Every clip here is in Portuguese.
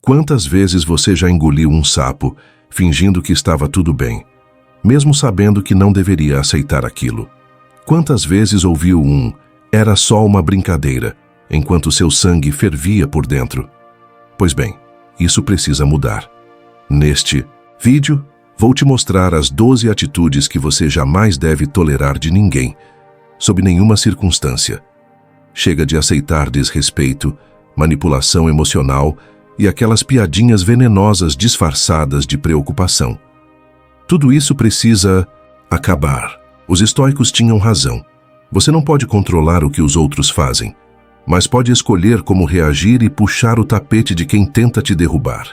Quantas vezes você já engoliu um sapo, fingindo que estava tudo bem, mesmo sabendo que não deveria aceitar aquilo? Quantas vezes ouviu "era só uma brincadeira", enquanto seu sangue fervia por dentro? Pois bem, isso precisa mudar. Neste vídeo, vou te mostrar as 12 atitudes que você jamais deve tolerar de ninguém, sob nenhuma circunstância. Chega de aceitar desrespeito, manipulação emocional e aquelas piadinhas venenosas disfarçadas de preocupação. Tudo isso precisa acabar. Os estoicos tinham razão. Você não pode controlar o que os outros fazem, mas pode escolher como reagir e puxar o tapete de quem tenta te derrubar.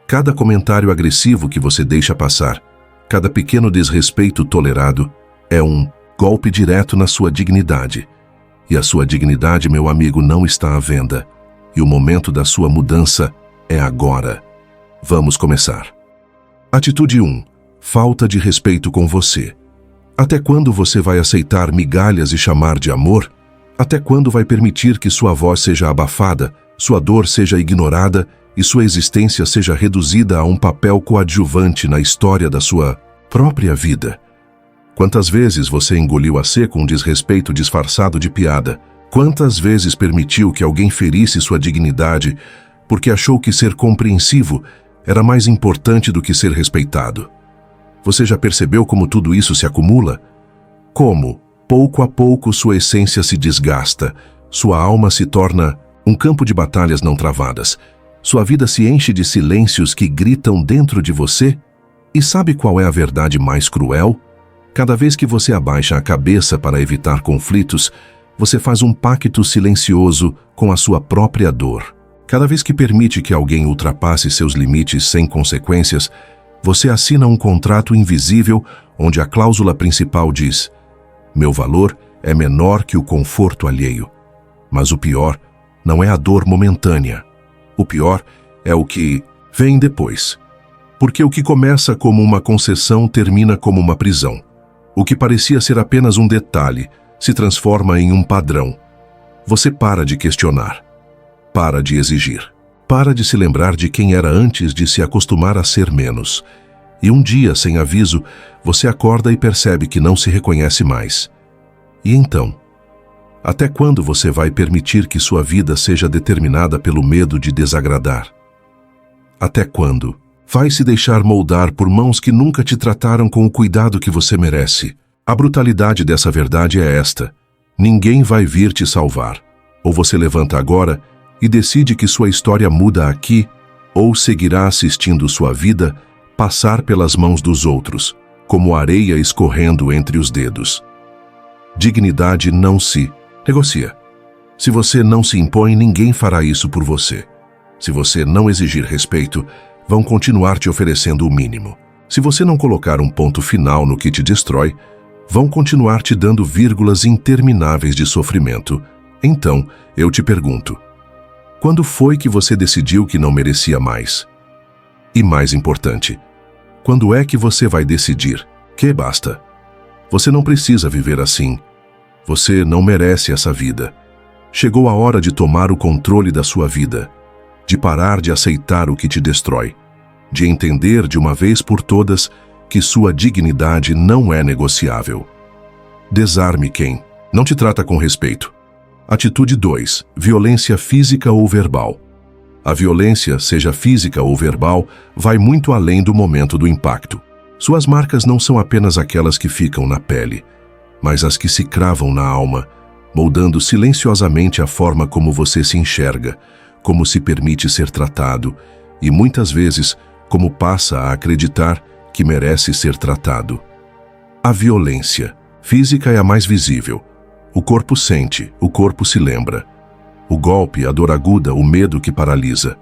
Cada comentário agressivo que você deixa passar, cada pequeno desrespeito tolerado, é um golpe direto na sua dignidade. E a sua dignidade, meu amigo, não está à venda. E o momento da sua mudança é agora. Vamos começar. Atitude 1. Falta de respeito com você. Até quando você vai aceitar migalhas e chamar de amor? Até quando vai permitir que sua voz seja abafada, sua dor seja ignorada e sua existência seja reduzida a um papel coadjuvante na história da sua própria vida? Quantas vezes você engoliu a seco um desrespeito disfarçado de piada? Quantas vezes permitiu que alguém ferisse sua dignidade porque achou que ser compreensivo era mais importante do que ser respeitado? Você já percebeu como tudo isso se acumula? Como, pouco a pouco, sua essência se desgasta, sua alma se torna um campo de batalhas não travadas, sua vida se enche de silêncios que gritam dentro de você? E sabe qual é a verdade mais cruel? Cada vez que você abaixa a cabeça para evitar conflitos, você faz um pacto silencioso com a sua própria dor. Cada vez que permite que alguém ultrapasse seus limites sem consequências, você assina um contrato invisível onde a cláusula principal diz: "Meu valor é menor que o conforto alheio." Mas o pior não é a dor momentânea. O pior é o que vem depois. Porque o que começa como uma concessão termina como uma prisão. O que parecia ser apenas um detalhe se transforma em um padrão. Você para de questionar. Para de exigir. Para de se lembrar de quem era antes de se acostumar a ser menos. E um dia, sem aviso, você acorda e percebe que não se reconhece mais. E então? Até quando você vai permitir que sua vida seja determinada pelo medo de desagradar? Até quando vai se deixar moldar por mãos que nunca te trataram com o cuidado que você merece? A brutalidade dessa verdade é esta: ninguém vai vir te salvar. Ou você levanta agora e decide que sua história muda aqui, ou seguirá assistindo sua vida passar pelas mãos dos outros, como areia escorrendo entre os dedos. Dignidade não se negocia. Se você não se impõe, ninguém fará isso por você. Se você não exigir respeito, vão continuar te oferecendo o mínimo. Se você não colocar um ponto final no que te destrói, vão continuar te dando vírgulas intermináveis de sofrimento. Então, eu te pergunto: quando foi que você decidiu que não merecia mais? E mais importante, quando é que você vai decidir que basta? Você não precisa viver assim. Você não merece essa vida. Chegou a hora de tomar o controle da sua vida, de parar de aceitar o que te destrói, de entender de uma vez por todas que sua dignidade não é negociável. Desarme quem não te trata com respeito. Atitude 2. Violência física ou verbal. A violência, seja física ou verbal, vai muito além do momento do impacto. Suas marcas não são apenas aquelas que ficam na pele, mas as que se cravam na alma, moldando silenciosamente a forma como você se enxerga, como se permite ser tratado e, muitas vezes, como passa a acreditar que merece ser tratado. A violência física é a mais visível. O corpo sente, o corpo se lembra. O golpe, a dor aguda, o medo que paralisa.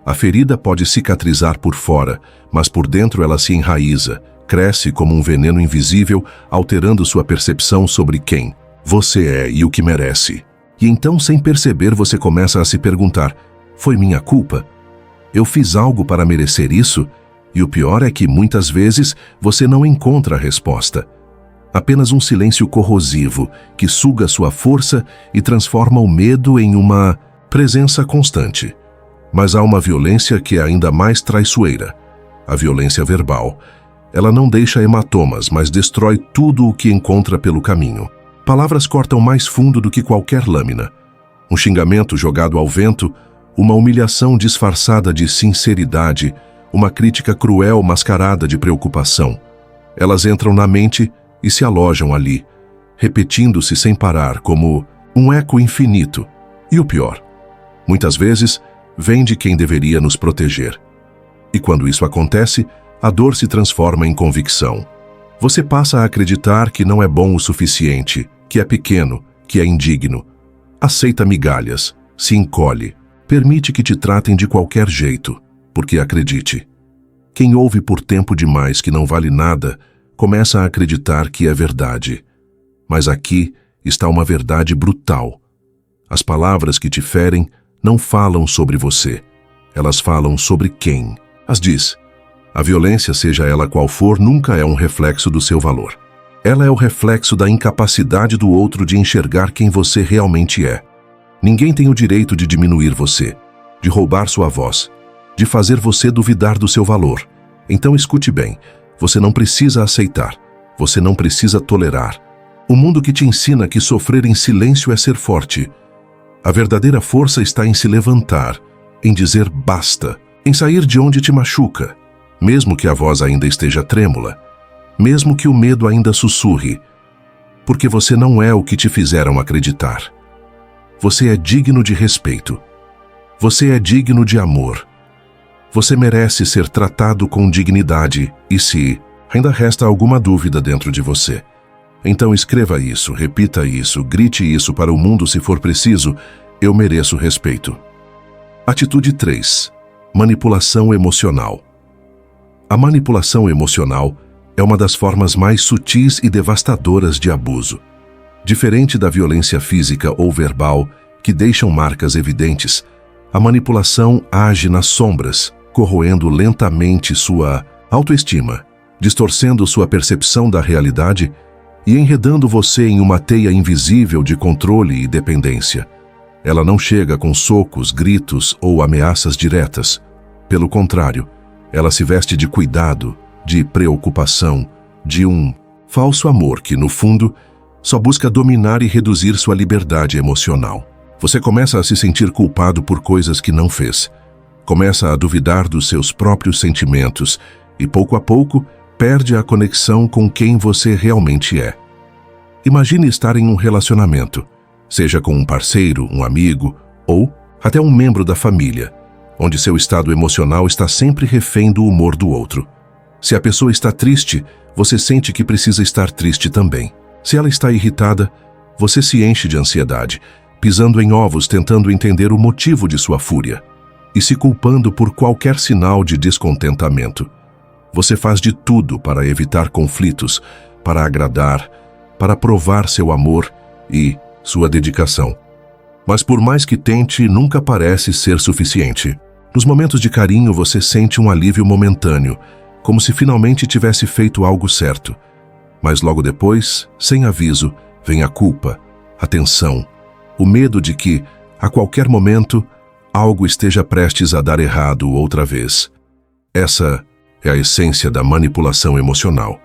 A ferida pode cicatrizar por fora, mas por dentro ela se enraiza, cresce como um veneno invisível, alterando sua percepção sobre quem você é e o que merece. E então, sem perceber, você começa a se perguntar: foi minha culpa? Eu fiz algo para merecer isso? E o pior é que, muitas vezes, você não encontra a resposta. Apenas um silêncio corrosivo que suga sua força e transforma o medo em uma presença constante. Mas há uma violência que é ainda mais traiçoeira, a violência verbal. Ela não deixa hematomas, mas destrói tudo o que encontra pelo caminho. Palavras cortam mais fundo do que qualquer lâmina. Um xingamento jogado ao vento, uma humilhação disfarçada de sinceridade, uma crítica cruel mascarada de preocupação. Elas entram na mente e se alojam ali, repetindo-se sem parar, como um eco infinito. E o pior, muitas vezes, vem de quem deveria nos proteger. E quando isso acontece, a dor se transforma em convicção. Você passa a acreditar que não é bom o suficiente, que é pequeno, que é indigno. Aceita migalhas, se encolhe, permite que te tratem de qualquer jeito, porque acredite. Quem ouve por tempo demais que não vale nada, começa a acreditar que é verdade. Mas aqui está uma verdade brutal. As palavras que te ferem não falam sobre você. Elas falam sobre quem as diz. A violência, seja ela qual for, nunca é um reflexo do seu valor. Ela é o reflexo da incapacidade do outro de enxergar quem você realmente é. Ninguém tem o direito de diminuir você, de roubar sua voz, de fazer você duvidar do seu valor. Então escute bem, você não precisa aceitar, você não precisa tolerar. O mundo que te ensina que sofrer em silêncio é ser forte. A verdadeira força está em se levantar, em dizer basta, em sair de onde te machuca, mesmo que a voz ainda esteja trêmula, mesmo que o medo ainda sussurre, porque você não é o que te fizeram acreditar. Você é digno de respeito. Você é digno de amor. Você merece ser tratado com dignidade e se ainda resta alguma dúvida dentro de você, então escreva isso, repita isso, grite isso para o mundo se for preciso, eu mereço respeito. Atitude 3. Manipulação emocional. A manipulação emocional é uma das formas mais sutis e devastadoras de abuso. Diferente da violência física ou verbal, que deixam marcas evidentes, a manipulação age nas sombras, corroendo lentamente sua autoestima, distorcendo sua percepção da realidade e enredando você em uma teia invisível de controle e dependência. Ela não chega com socos, gritos ou ameaças diretas. Pelo contrário, ela se veste de cuidado, de preocupação, de um falso amor que, no fundo, só busca dominar e reduzir sua liberdade emocional. Você começa a se sentir culpado por coisas que não fez. Começa a duvidar dos seus próprios sentimentos e, pouco a pouco, perde a conexão com quem você realmente é. Imagine estar em um relacionamento, seja com um parceiro, um amigo ou até um membro da família, onde seu estado emocional está sempre refém do humor do outro. Se a pessoa está triste, você sente que precisa estar triste também. Se ela está irritada, você se enche de ansiedade, pisando em ovos tentando entender o motivo de sua fúria e se culpando por qualquer sinal de descontentamento. Você faz de tudo para evitar conflitos, para agradar, para provar seu amor e sua dedicação. Mas por mais que tente, nunca parece ser suficiente. Nos momentos de carinho, você sente um alívio momentâneo, como se finalmente tivesse feito algo certo. Mas logo depois, sem aviso, vem a culpa, a tensão, o medo de que, a qualquer momento, algo esteja prestes a dar errado outra vez. Essa é a essência da manipulação emocional.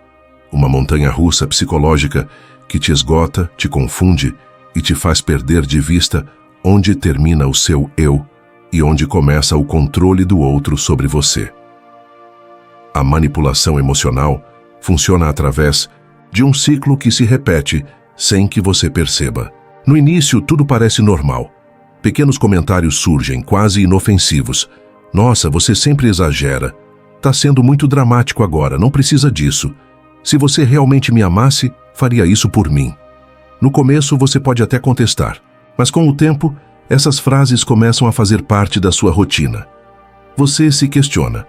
Uma montanha-russa psicológica que te esgota, te confunde e te faz perder de vista onde termina o seu eu e onde começa o controle do outro sobre você. A manipulação emocional funciona através de um ciclo que se repete sem que você perceba. No início, tudo parece normal. Pequenos comentários surgem, quase inofensivos. Nossa, você sempre exagera. Tá sendo muito dramático agora, não precisa disso. Se você realmente me amasse, faria isso por mim. No começo, você pode até contestar, mas com o tempo, essas frases começam a fazer parte da sua rotina. Você se questiona: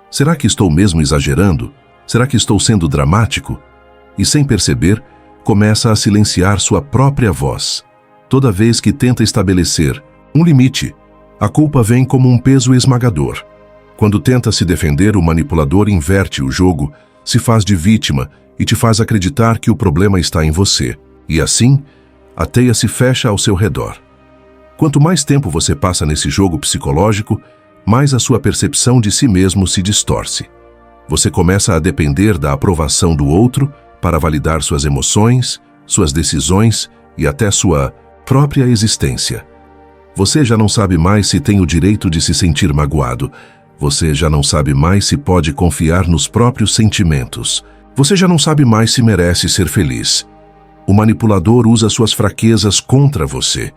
será que estou mesmo exagerando? Será que estou sendo dramático? E sem perceber, começa a silenciar sua própria voz. Toda vez que tenta estabelecer um limite, a culpa vem como um peso esmagador. Quando tenta se defender, o manipulador inverte o jogo, se faz de vítima e te faz acreditar que o problema está em você. E assim, a teia se fecha ao seu redor. Quanto mais tempo você passa nesse jogo psicológico, mais a sua percepção de si mesmo se distorce. Você começa a depender da aprovação do outro para validar suas emoções, suas decisões e até sua própria existência. Você já não sabe mais se tem o direito de se sentir magoado. Você já não sabe mais se pode confiar nos próprios sentimentos. Você já não sabe mais se merece ser feliz. O manipulador usa suas fraquezas contra você.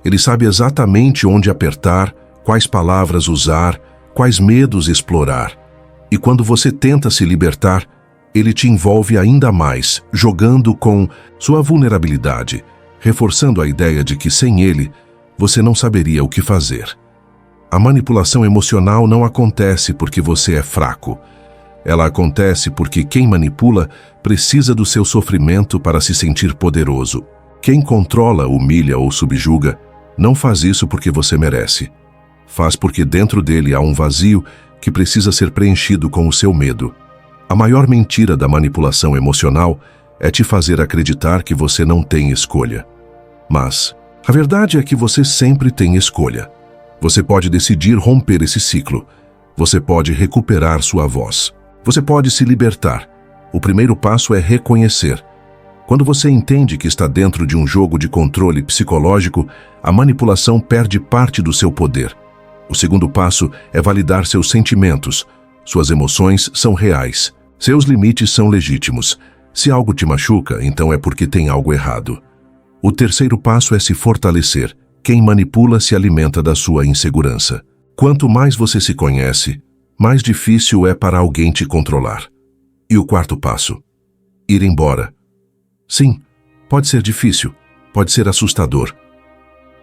Ele sabe exatamente onde apertar, quais palavras usar, quais medos explorar. E quando você tenta se libertar, ele te envolve ainda mais, jogando com sua vulnerabilidade, reforçando a ideia de que sem ele, você não saberia o que fazer. A manipulação emocional não acontece porque você é fraco. Ela acontece porque quem manipula precisa do seu sofrimento para se sentir poderoso. Quem controla, humilha ou subjuga, não faz isso porque você merece. Faz porque dentro dele há um vazio que precisa ser preenchido com o seu medo. A maior mentira da manipulação emocional é te fazer acreditar que você não tem escolha. Mas a verdade é que você sempre tem escolha. Você pode decidir romper esse ciclo. Você pode recuperar sua voz. Você pode se libertar. O primeiro passo é reconhecer. Quando você entende que está dentro de um jogo de controle psicológico, a manipulação perde parte do seu poder. O segundo passo é validar seus sentimentos. Suas emoções são reais. Seus limites são legítimos. Se algo te machuca, então é porque tem algo errado. O terceiro passo é se fortalecer. Quem manipula se alimenta da sua insegurança. Quanto mais você se conhece, mais difícil é para alguém te controlar. E o quarto passo? Ir embora. Sim, pode ser difícil, pode ser assustador.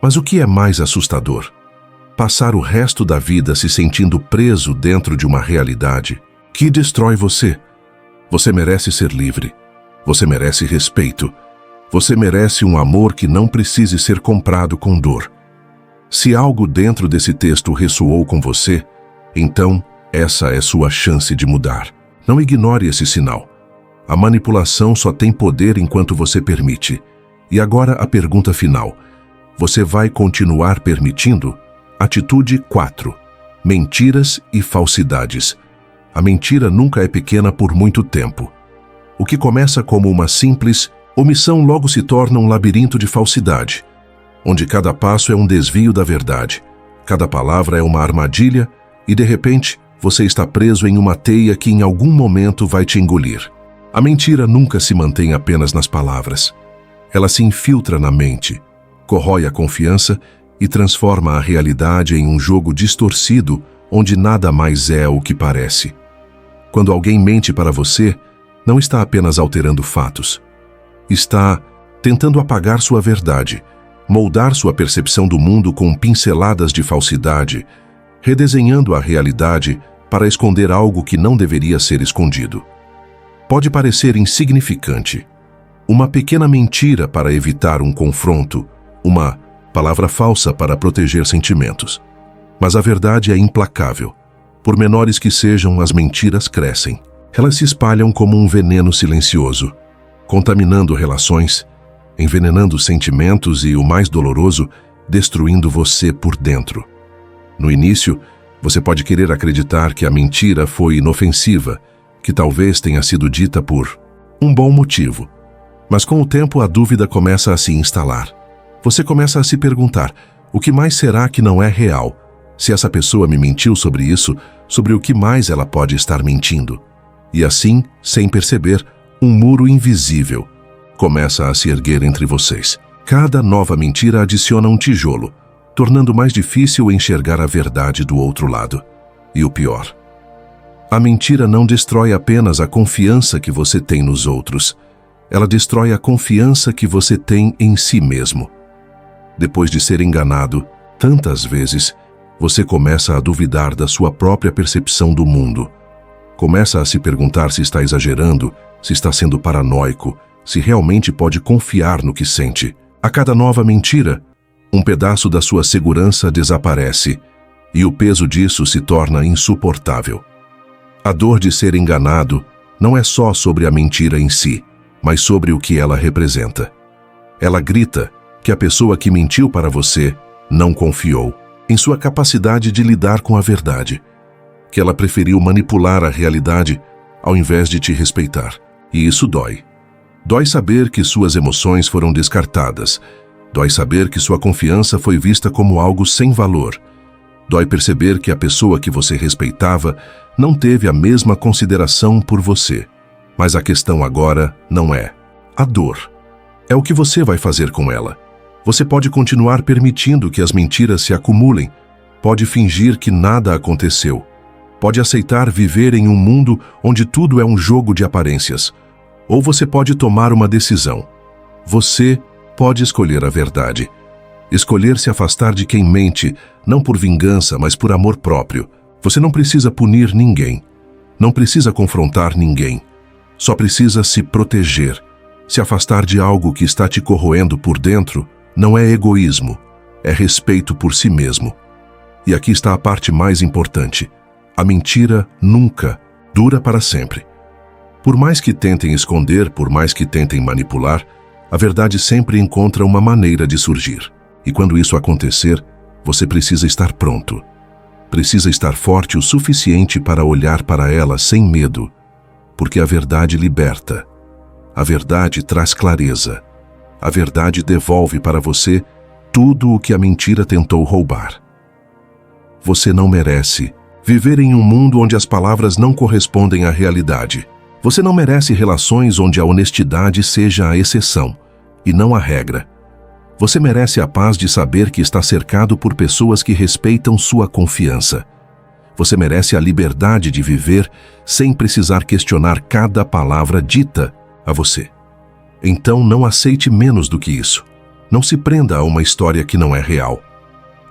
Mas o que é mais assustador? Passar o resto da vida se sentindo preso dentro de uma realidade que destrói você. Você merece ser livre. Você merece respeito. Você merece um amor que não precise ser comprado com dor. Se algo dentro desse texto ressoou com você, então essa é sua chance de mudar. Não ignore esse sinal. A manipulação só tem poder enquanto você permite. E agora a pergunta final. Você vai continuar permitindo? Atitude 4. Mentiras e falsidades. A mentira nunca é pequena por muito tempo. O que começa como uma simples omissão logo se torna um labirinto de falsidade, onde cada passo é um desvio da verdade, cada palavra é uma armadilha e, de repente, você está preso em uma teia que em algum momento vai te engolir. A mentira nunca se mantém apenas nas palavras. Ela se infiltra na mente, corrói a confiança e transforma a realidade em um jogo distorcido onde nada mais é o que parece. Quando alguém mente para você, não está apenas alterando fatos. Está tentando apagar sua verdade, moldar sua percepção do mundo com pinceladas de falsidade, redesenhando a realidade para esconder algo que não deveria ser escondido. Pode parecer insignificante. Uma pequena mentira para evitar um confronto, uma palavra falsa para proteger sentimentos. Mas a verdade é implacável. Por menores que sejam, as mentiras crescem. Elas se espalham como um veneno silencioso, contaminando relações, envenenando sentimentos e, o mais doloroso, destruindo você por dentro. No início, você pode querer acreditar que a mentira foi inofensiva, que talvez tenha sido dita por um bom motivo. Mas com o tempo a dúvida começa a se instalar. Você começa a se perguntar, o que mais será que não é real? Se essa pessoa me mentiu sobre isso, sobre o que mais ela pode estar mentindo? E assim, sem perceber, um muro invisível começa a se erguer entre vocês. Cada nova mentira adiciona um tijolo, tornando mais difícil enxergar a verdade do outro lado. E o pior, a mentira não destrói apenas a confiança que você tem nos outros, ela destrói a confiança que você tem em si mesmo. Depois de ser enganado tantas vezes, você começa a duvidar da sua própria percepção do mundo. Começa a se perguntar se está exagerando, se está sendo paranoico, se realmente pode confiar no que sente. A cada nova mentira, um pedaço da sua segurança desaparece e o peso disso se torna insuportável. A dor de ser enganado não é só sobre a mentira em si, mas sobre o que ela representa. Ela grita que a pessoa que mentiu para você não confiou. em sua capacidade de lidar com a verdade, que ela preferiu manipular a realidade ao invés de te respeitar. E isso dói. Dói saber que suas emoções foram descartadas. Dói saber que sua confiança foi vista como algo sem valor. Dói perceber que a pessoa que você respeitava não teve a mesma consideração por você. Mas a questão agora não é a dor. É o que você vai fazer com ela. Você pode continuar permitindo que as mentiras se acumulem, pode fingir que nada aconteceu, pode aceitar viver em um mundo onde tudo é um jogo de aparências, ou você pode tomar uma decisão. Você pode escolher a verdade, escolher se afastar de quem mente, não por vingança, mas por amor próprio. Você não precisa punir ninguém, não precisa confrontar ninguém, só precisa se proteger. Se afastar de algo que está te corroendo por dentro não é egoísmo, é respeito por si mesmo. E aqui está a parte mais importante. A mentira nunca dura para sempre. Por mais que tentem esconder, por mais que tentem manipular, a verdade sempre encontra uma maneira de surgir. E quando isso acontecer, você precisa estar pronto. Precisa estar forte o suficiente para olhar para ela sem medo, porque a verdade liberta. A verdade traz clareza. A verdade devolve para você tudo o que a mentira tentou roubar. Você não merece viver em um mundo onde as palavras não correspondem à realidade. Você não merece relações onde a honestidade seja a exceção e não a regra. Você merece a paz de saber que está cercado por pessoas que respeitam sua confiança. Você merece a liberdade de viver sem precisar questionar cada palavra dita a você. Então não aceite menos do que isso. Não se prenda a uma história que não é real.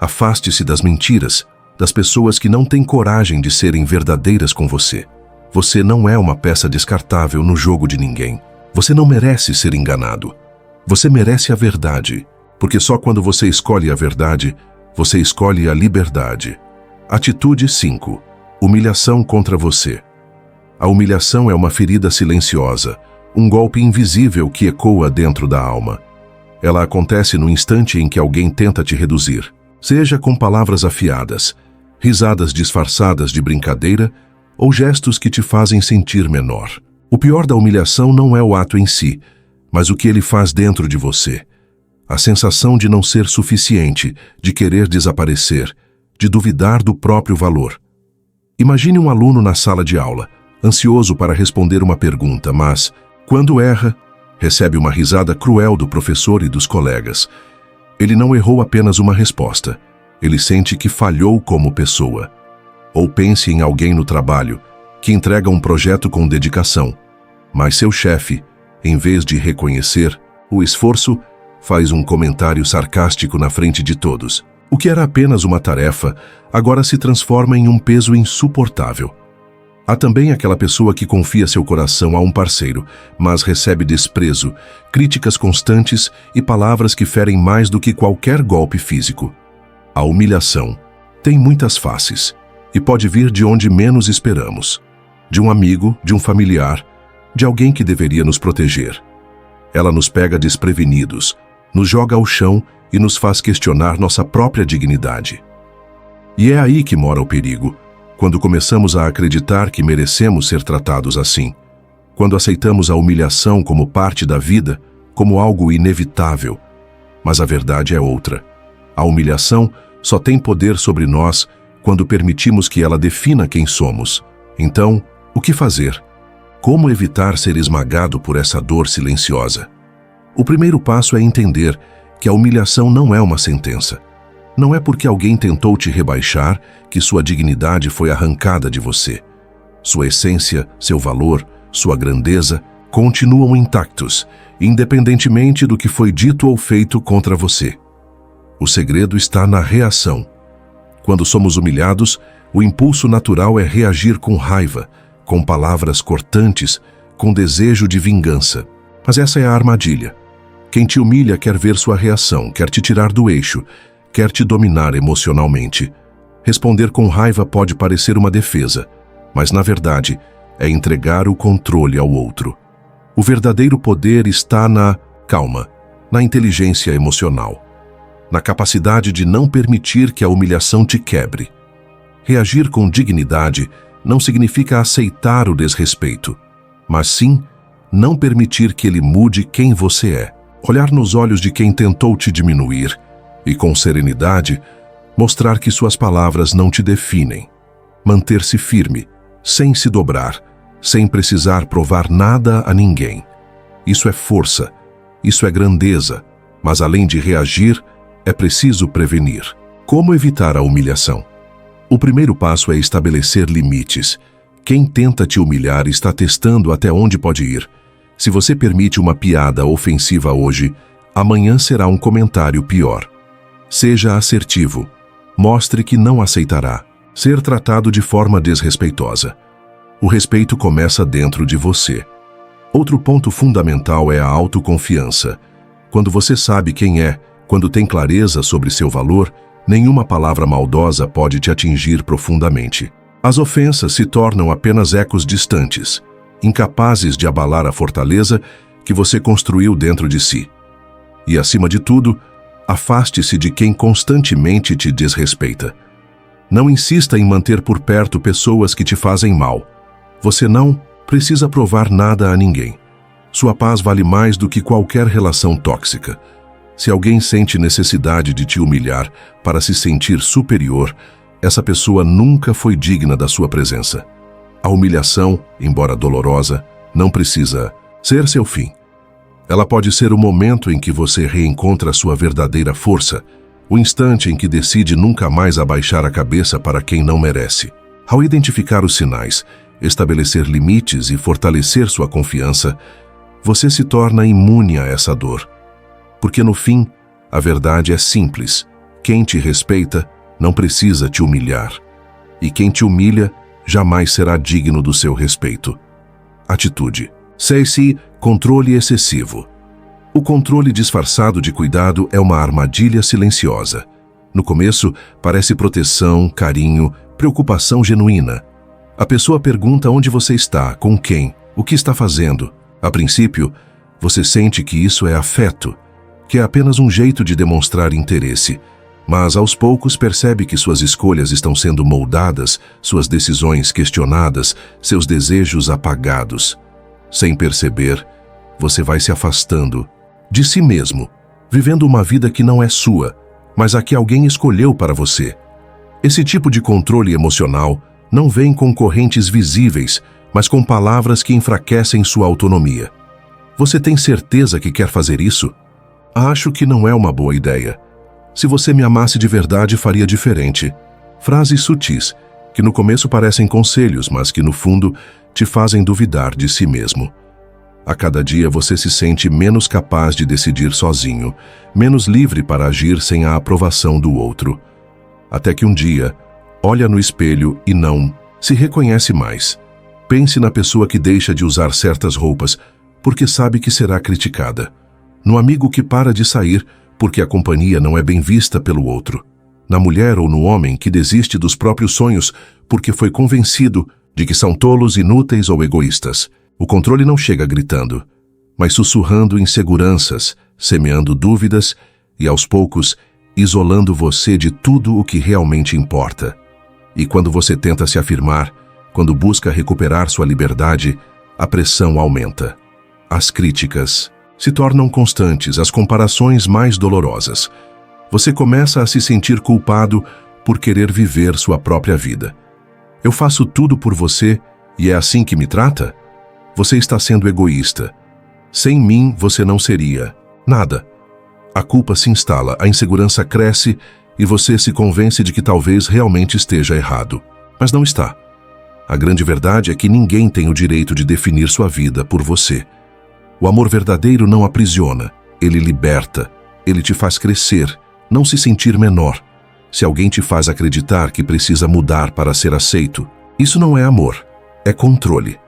Afaste-se das mentiras, das pessoas que não têm coragem de serem verdadeiras com você. Você não é uma peça descartável no jogo de ninguém. Você não merece ser enganado. Você merece a verdade, porque só quando você escolhe a verdade, você escolhe a liberdade. Atitude 5. Humilhação contra você. A humilhação é uma ferida silenciosa, um golpe invisível que ecoa dentro da alma. Ela acontece no instante em que alguém tenta te reduzir, seja com palavras afiadas, risadas disfarçadas de brincadeira ou gestos que te fazem sentir menor. O pior da humilhação não é o ato em si, mas o que ele faz dentro de você. A sensação de não ser suficiente, de querer desaparecer, de duvidar do próprio valor. Imagine um aluno na sala de aula, ansioso para responder uma pergunta, mas, quando erra, recebe uma risada cruel do professor e dos colegas. Ele não errou apenas uma resposta, ele sente que falhou como pessoa. Ou pense em alguém no trabalho, que entrega um projeto com dedicação, mas seu chefe, em vez de reconhecer o esforço, faz um comentário sarcástico na frente de todos. O que era apenas uma tarefa, agora se transforma em um peso insuportável. Há também aquela pessoa que confia seu coração a um parceiro, mas recebe desprezo, críticas constantes e palavras que ferem mais do que qualquer golpe físico. A humilhação tem muitas faces e pode vir de onde menos esperamos. De um amigo, de um familiar, de alguém que deveria nos proteger. Ela nos pega desprevenidos, nos joga ao chão e nos faz questionar nossa própria dignidade. E é aí que mora o perigo. Quando começamos a acreditar que merecemos ser tratados assim, quando aceitamos a humilhação como parte da vida, como algo inevitável. Mas a verdade é outra. A humilhação só tem poder sobre nós quando permitimos que ela defina quem somos. Então, o que fazer? Como evitar ser esmagado por essa dor silenciosa? O primeiro passo é entender que a humilhação não é uma sentença. Não é porque alguém tentou te rebaixar que sua dignidade foi arrancada de você. Sua essência, seu valor, sua grandeza continuam intactos, independentemente do que foi dito ou feito contra você. O segredo está na reação. Quando somos humilhados, o impulso natural é reagir com raiva, com palavras cortantes, com desejo de vingança. Mas essa é a armadilha. Quem te humilha quer ver sua reação, quer te tirar do eixo, quer te dominar emocionalmente. Responder com raiva pode parecer uma defesa, mas na verdade é entregar o controle ao outro. O verdadeiro poder está na calma, na inteligência emocional. na capacidade de não permitir que a humilhação te quebre. Reagir com dignidade não significa aceitar o desrespeito, mas sim não permitir que ele mude quem você é. Olhar nos olhos de quem tentou te diminuir e, com serenidade, mostrar que suas palavras não te definem. Manter-se firme, sem se dobrar, sem precisar provar nada a ninguém. Isso é força, isso é grandeza, mas além de reagir, é preciso prevenir. Como evitar a humilhação? O primeiro passo é estabelecer limites. Quem tenta te humilhar está testando até onde pode ir. Se você permite uma piada ofensiva hoje, amanhã será um comentário pior. Seja assertivo. Mostre que não aceitará ser tratado de forma desrespeitosa. O respeito começa dentro de você. Outro ponto fundamental é a autoconfiança. Quando você sabe quem é, quando tem clareza sobre seu valor, nenhuma palavra maldosa pode te atingir profundamente. As ofensas se tornam apenas ecos distantes, incapazes de abalar a fortaleza que você construiu dentro de si. E, acima de tudo, afaste-se de quem constantemente te desrespeita. Não insista em manter por perto pessoas que te fazem mal. Você não precisa provar nada a ninguém. Sua paz vale mais do que qualquer relação tóxica. Se alguém sente necessidade de te humilhar para se sentir superior, essa pessoa nunca foi digna da sua presença. A humilhação, embora dolorosa, não precisa ser seu fim. Ela pode ser o momento em que você reencontra sua verdadeira força, o instante em que decide nunca mais abaixar a cabeça para quem não merece. Ao identificar os sinais, estabelecer limites e fortalecer sua confiança, você se torna imune a essa dor. Porque no fim, a verdade é simples. Quem te respeita não precisa te humilhar. E quem te humilha jamais será digno do seu respeito. Atitude. 6. Controle excessivo. O controle disfarçado de cuidado é uma armadilha silenciosa. No começo, parece proteção, carinho, preocupação genuína. A pessoa pergunta onde você está, com quem, o que está fazendo. A princípio, você sente que isso é afeto, que é apenas um jeito de demonstrar interesse, mas aos poucos percebe que suas escolhas estão sendo moldadas, suas decisões questionadas, seus desejos apagados. Sem perceber, você vai se afastando de si mesmo, vivendo uma vida que não é sua, mas a que alguém escolheu para você. Esse tipo de controle emocional não vem com correntes visíveis, mas com palavras que enfraquecem sua autonomia. Você tem certeza que quer fazer isso? Acho que não é uma boa ideia. Se você me amasse de verdade, faria diferente. Frases sutis, que no começo parecem conselhos, mas que no fundo te fazem duvidar de si mesmo. A cada dia você se sente menos capaz de decidir sozinho, menos livre para agir sem a aprovação do outro. Até que um dia, olha no espelho e não se reconhece mais. Pense na pessoa que deixa de usar certas roupas porque sabe que será criticada. No amigo que para de sair porque a companhia não é bem vista pelo outro. Na mulher ou no homem que desiste dos próprios sonhos porque foi convencido de que são tolos, inúteis ou egoístas. O controle não chega gritando, mas sussurrando inseguranças, semeando dúvidas e, aos poucos, isolando você de tudo o que realmente importa. E quando você tenta se afirmar, quando busca recuperar sua liberdade, a pressão aumenta. As críticas se tornam constantes, as comparações mais dolorosas. Você começa a se sentir culpado por querer viver sua própria vida. Eu faço tudo por você e é assim que me trata? Você está sendo egoísta. Sem mim, você não seria nada. A culpa se instala, a insegurança cresce e você se convence de que talvez realmente esteja errado. Mas não está. A grande verdade é que ninguém tem o direito de definir sua vida por você. O amor verdadeiro não aprisiona, ele liberta, ele te faz crescer, não se sentir menor. Se alguém te faz acreditar que precisa mudar para ser aceito, isso não é amor, é controle.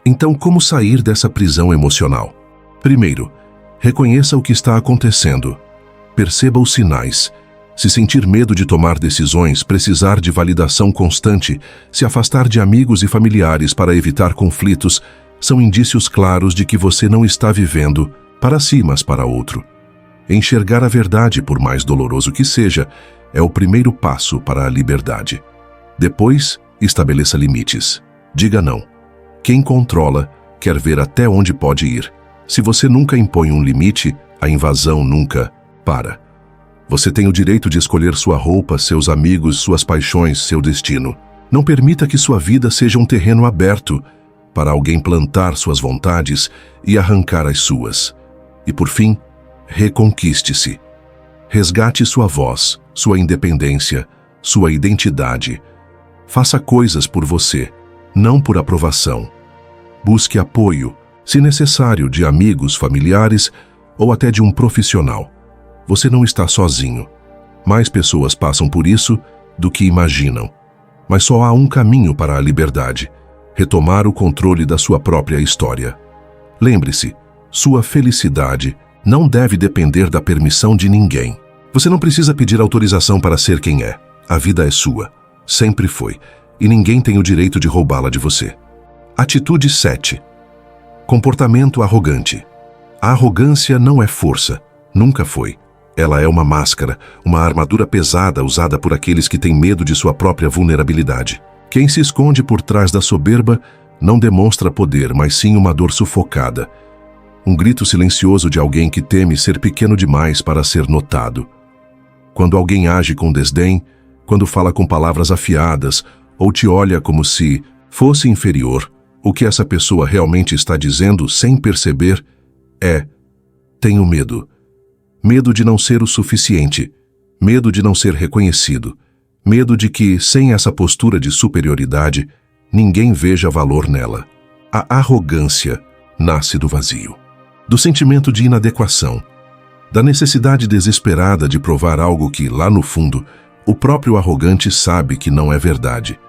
Então, como sair dessa prisão emocional? Primeiro, reconheça o que está acontecendo. Perceba os sinais. Se sentir medo de tomar decisões, precisar de validação constante, se afastar de amigos e familiares para evitar conflitos, são indícios claros de que você não está vivendo para si, mas para outro. Enxergar a verdade, por mais doloroso que seja, é o primeiro passo para a liberdade. Depois, estabeleça limites. Diga não. Quem controla quer ver até onde pode ir. Se você nunca impõe um limite, a invasão nunca para. Você tem o direito de escolher sua roupa, seus amigos, suas paixões, seu destino. Não permita que sua vida seja um terreno aberto para alguém plantar suas vontades e arrancar as suas. E por fim, reconquiste-se. Resgate sua voz, sua independência, sua identidade. Faça coisas por você, não por aprovação. Busque apoio, se necessário, de amigos, familiares ou até de um profissional. Você não está sozinho. Mais pessoas passam por isso do que imaginam. Mas só há um caminho para a liberdade: retomar o controle da sua própria história. Lembre-se, sua felicidade não deve depender da permissão de ninguém. Você não precisa pedir autorização para ser quem é. A vida é sua. Sempre foi. E ninguém tem o direito de roubá-la de você. Atitude 7. Comportamento arrogante. A arrogância não é força. Nunca foi. Ela é uma máscara, uma armadura pesada usada por aqueles que têm medo de sua própria vulnerabilidade. Quem se esconde por trás da soberba não demonstra poder, mas sim uma dor sufocada. Um grito silencioso de alguém que teme ser pequeno demais para ser notado. Quando alguém age com desdém, quando fala com palavras afiadas ou te olha como se fosse inferior, o que essa pessoa realmente está dizendo sem perceber é: tenho medo. Medo de não ser o suficiente. Medo de não ser reconhecido. Medo de que, sem essa postura de superioridade, ninguém veja valor nela. A arrogância nasce do vazio, do sentimento de inadequação, da necessidade desesperada de provar algo que, lá no fundo, o próprio arrogante sabe que não é verdade.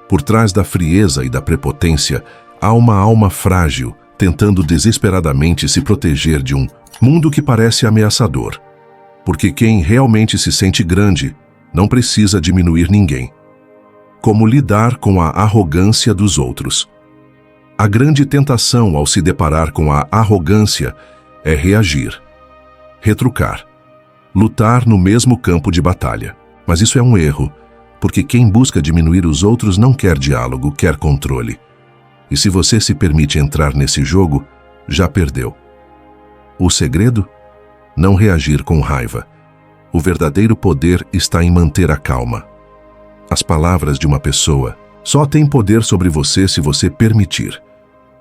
Por trás da frieza e da prepotência, há uma alma frágil, tentando desesperadamente se proteger de um mundo que parece ameaçador. Porque quem realmente se sente grande não precisa diminuir ninguém. Como lidar com a arrogância dos outros? A grande tentação ao se deparar com a arrogância é reagir, retrucar, lutar no mesmo campo de batalha. Mas isso é um erro, porque quem busca diminuir os outros não quer diálogo, quer controle. E se você se permite entrar nesse jogo, já perdeu. O segredo? Não reagir com raiva. O verdadeiro poder está em manter a calma. As palavras de uma pessoa só têm poder sobre você se você permitir.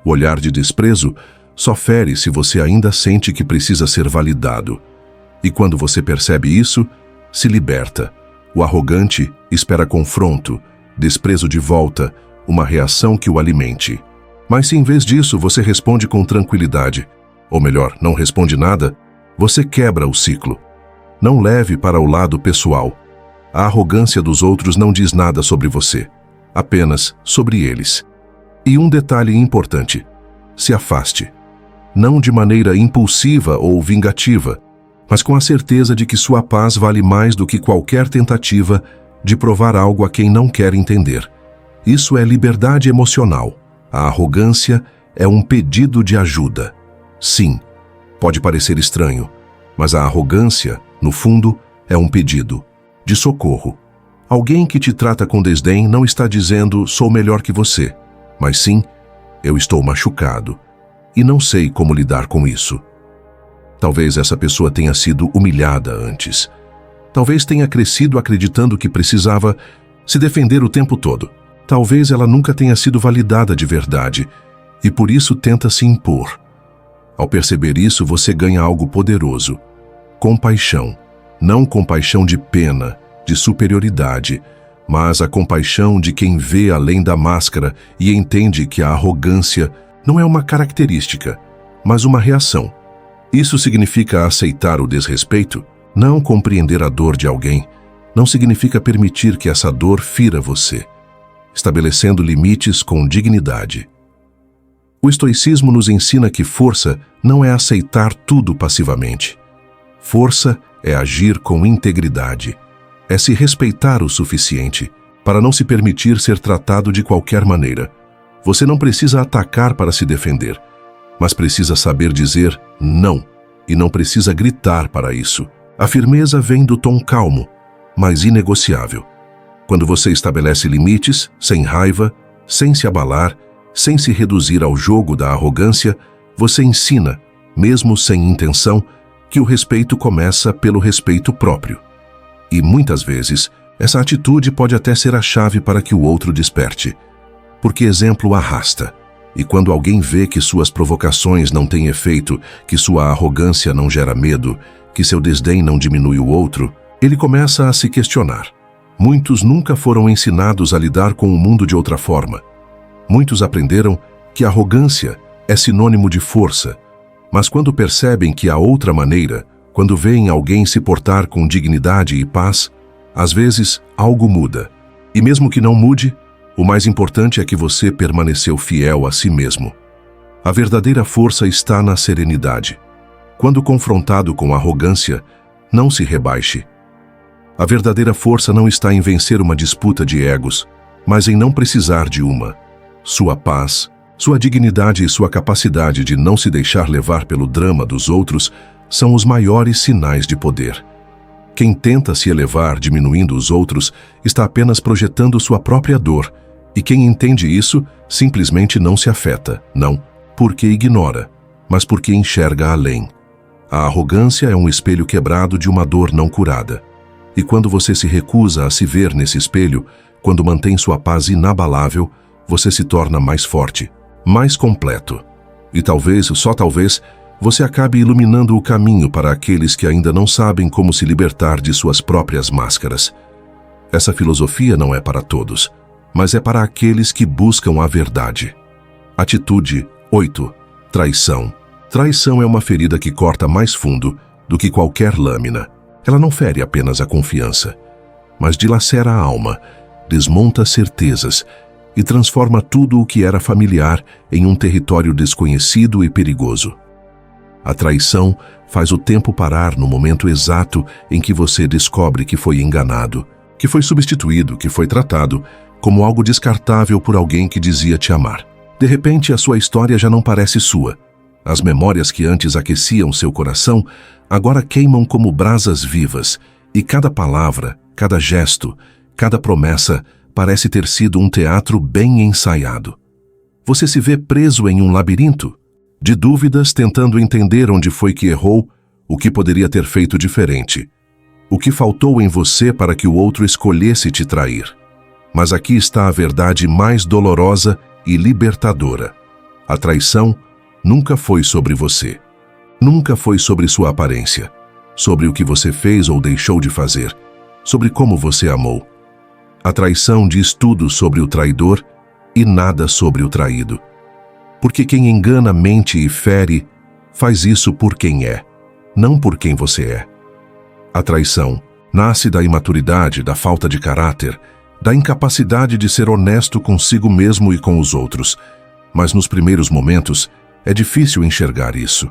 O olhar de desprezo só fere se você ainda sente que precisa ser validado. E quando você percebe isso, se liberta. O arrogante espera confronto, desprezo de volta, uma reação que o alimente. Mas se em vez disso você responde com tranquilidade, ou melhor, não responde nada, você quebra o ciclo. Não leve para o lado pessoal. A arrogância dos outros não diz nada sobre você, apenas sobre eles. E um detalhe importante: se afaste. Não de maneira impulsiva ou vingativa, mas com a certeza de que sua paz vale mais do que qualquer tentativa de provar algo a quem não quer entender. Isso é liberdade emocional. A arrogância é um pedido de ajuda. Sim, pode parecer estranho, mas a arrogância, no fundo, é um pedido de socorro. Alguém que te trata com desdém não está dizendo sou melhor que você, mas sim, eu estou machucado e não sei como lidar com isso. Talvez essa pessoa tenha sido humilhada antes. Talvez tenha crescido acreditando que precisava se defender o tempo todo. Talvez ela nunca tenha sido validada de verdade e por isso tenta se impor. Ao perceber isso, você ganha algo poderoso: compaixão. Não compaixão de pena, de superioridade, mas a compaixão de quem vê além da máscara e entende que a arrogância não é uma característica, mas uma reação. Isso significa aceitar o desrespeito? Não compreender a dor de alguém. Não significa permitir que essa dor fira você, estabelecendo limites com dignidade. O estoicismo nos ensina que força não é aceitar tudo passivamente. Força é agir com integridade, é se respeitar o suficiente para não se permitir ser tratado de qualquer maneira. Você não precisa atacar para se defender, mas precisa saber dizer não e não precisa gritar para isso. A firmeza vem do tom calmo, mas inegociável. Quando você estabelece limites, sem raiva, sem se abalar, sem se reduzir ao jogo da arrogância, você ensina, mesmo sem intenção, que o respeito começa pelo respeito próprio. E muitas vezes, essa atitude pode até ser a chave para que o outro desperte. Porque exemplo arrasta. E quando alguém vê que suas provocações não têm efeito, que sua arrogância não gera medo, que seu desdém não diminui o outro, ele começa a se questionar. Muitos nunca foram ensinados a lidar com o mundo de outra forma. Muitos aprenderam que arrogância é sinônimo de força, mas quando percebem que há outra maneira, quando veem alguém se portar com dignidade e paz, às vezes algo muda. E mesmo que não mude, o mais importante é que você permaneceu fiel a si mesmo. A verdadeira força está na serenidade. Quando confrontado com arrogância, não se rebaixe. A verdadeira força não está em vencer uma disputa de egos, mas em não precisar de uma. Sua paz, sua dignidade e sua capacidade de não se deixar levar pelo drama dos outros são os maiores sinais de poder. Quem tenta se elevar diminuindo os outros está apenas projetando sua própria dor, e quem entende isso simplesmente não se afeta, não porque ignora, mas porque enxerga além. A arrogância é um espelho quebrado de uma dor não curada. E quando você se recusa a se ver nesse espelho, quando mantém sua paz inabalável, você se torna mais forte, mais completo. E talvez, só talvez, você acabe iluminando o caminho para aqueles que ainda não sabem como se libertar de suas próprias máscaras. Essa filosofia não é para todos, mas é para aqueles que buscam a verdade. Atitude 8. Traição. Traição é uma ferida que corta mais fundo do que qualquer lâmina. Ela não fere apenas a confiança, mas dilacera a alma, desmonta certezas e transforma tudo o que era familiar em um território desconhecido e perigoso. A traição faz o tempo parar no momento exato em que você descobre que foi enganado, que foi substituído, que foi tratado como algo descartável por alguém que dizia te amar. De repente, a sua história já não parece sua. As memórias que antes aqueciam seu coração agora queimam como brasas vivas, e cada palavra, cada gesto, cada promessa parece ter sido um teatro bem ensaiado. Você se vê preso em um labirinto, de dúvidas, tentando entender onde foi que errou, o que poderia ter feito diferente, o que faltou em você para que o outro escolhesse te trair. Mas aqui está a verdade mais dolorosa e libertadora. A traição nunca foi sobre você. Nunca foi sobre sua aparência, sobre o que você fez ou deixou de fazer, sobre como você amou. A traição diz tudo sobre o traidor e nada sobre o traído. Porque quem engana, mente e fere, faz isso por quem é, não por quem você é. A traição nasce da imaturidade, da falta de caráter, da incapacidade de ser honesto consigo mesmo e com os outros. Mas nos primeiros momentos, é difícil enxergar isso.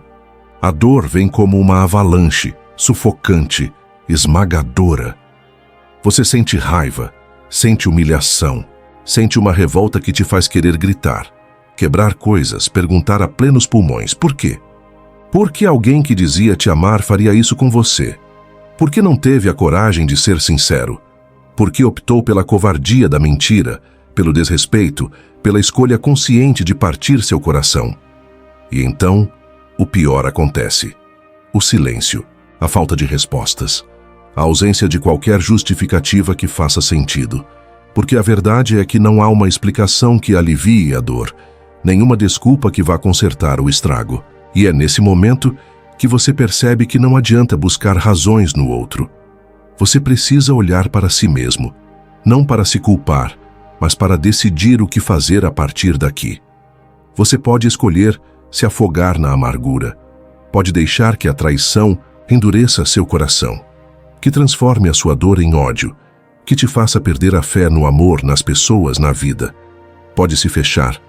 A dor vem como uma avalanche, sufocante, esmagadora. Você sente raiva, sente humilhação, sente uma revolta que te faz querer gritar, quebrar coisas, perguntar a plenos pulmões: por quê? Por que alguém que dizia te amar faria isso com você? Por que não teve a coragem de ser sincero? Por que optou pela covardia da mentira, pelo desrespeito, pela escolha consciente de partir seu coração? E então, o pior acontece. O silêncio, a falta de respostas, a ausência de qualquer justificativa que faça sentido. Porque a verdade é que não há uma explicação que alivie a dor, nenhuma desculpa que vá consertar o estrago. E é nesse momento que você percebe que não adianta buscar razões no outro. Você precisa olhar para si mesmo, não para se culpar, mas para decidir o que fazer a partir daqui. Você pode escolher se afogar na amargura. Pode deixar que a traição endureça seu coração, que transforme a sua dor em ódio, que te faça perder a fé no amor, nas pessoas, na vida. Pode se fechar,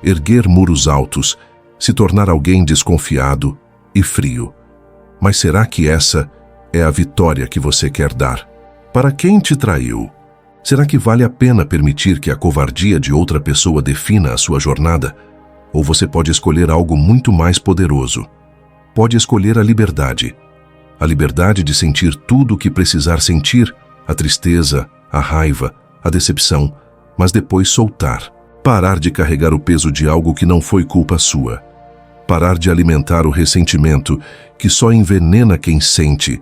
erguer muros altos, se tornar alguém desconfiado e frio. Mas será que essa é a vitória que você quer dar? Para quem te traiu? Será que vale a pena permitir que a covardia de outra pessoa defina a sua jornada? Ou você pode escolher algo muito mais poderoso? pode escolher a liberdade de sentir tudo o que precisar sentir, a tristeza, a raiva, a decepção, mas depois soltar. Parar de carregar o peso de algo que não foi culpa sua. Parar de alimentar o ressentimento que só envenena quem sente.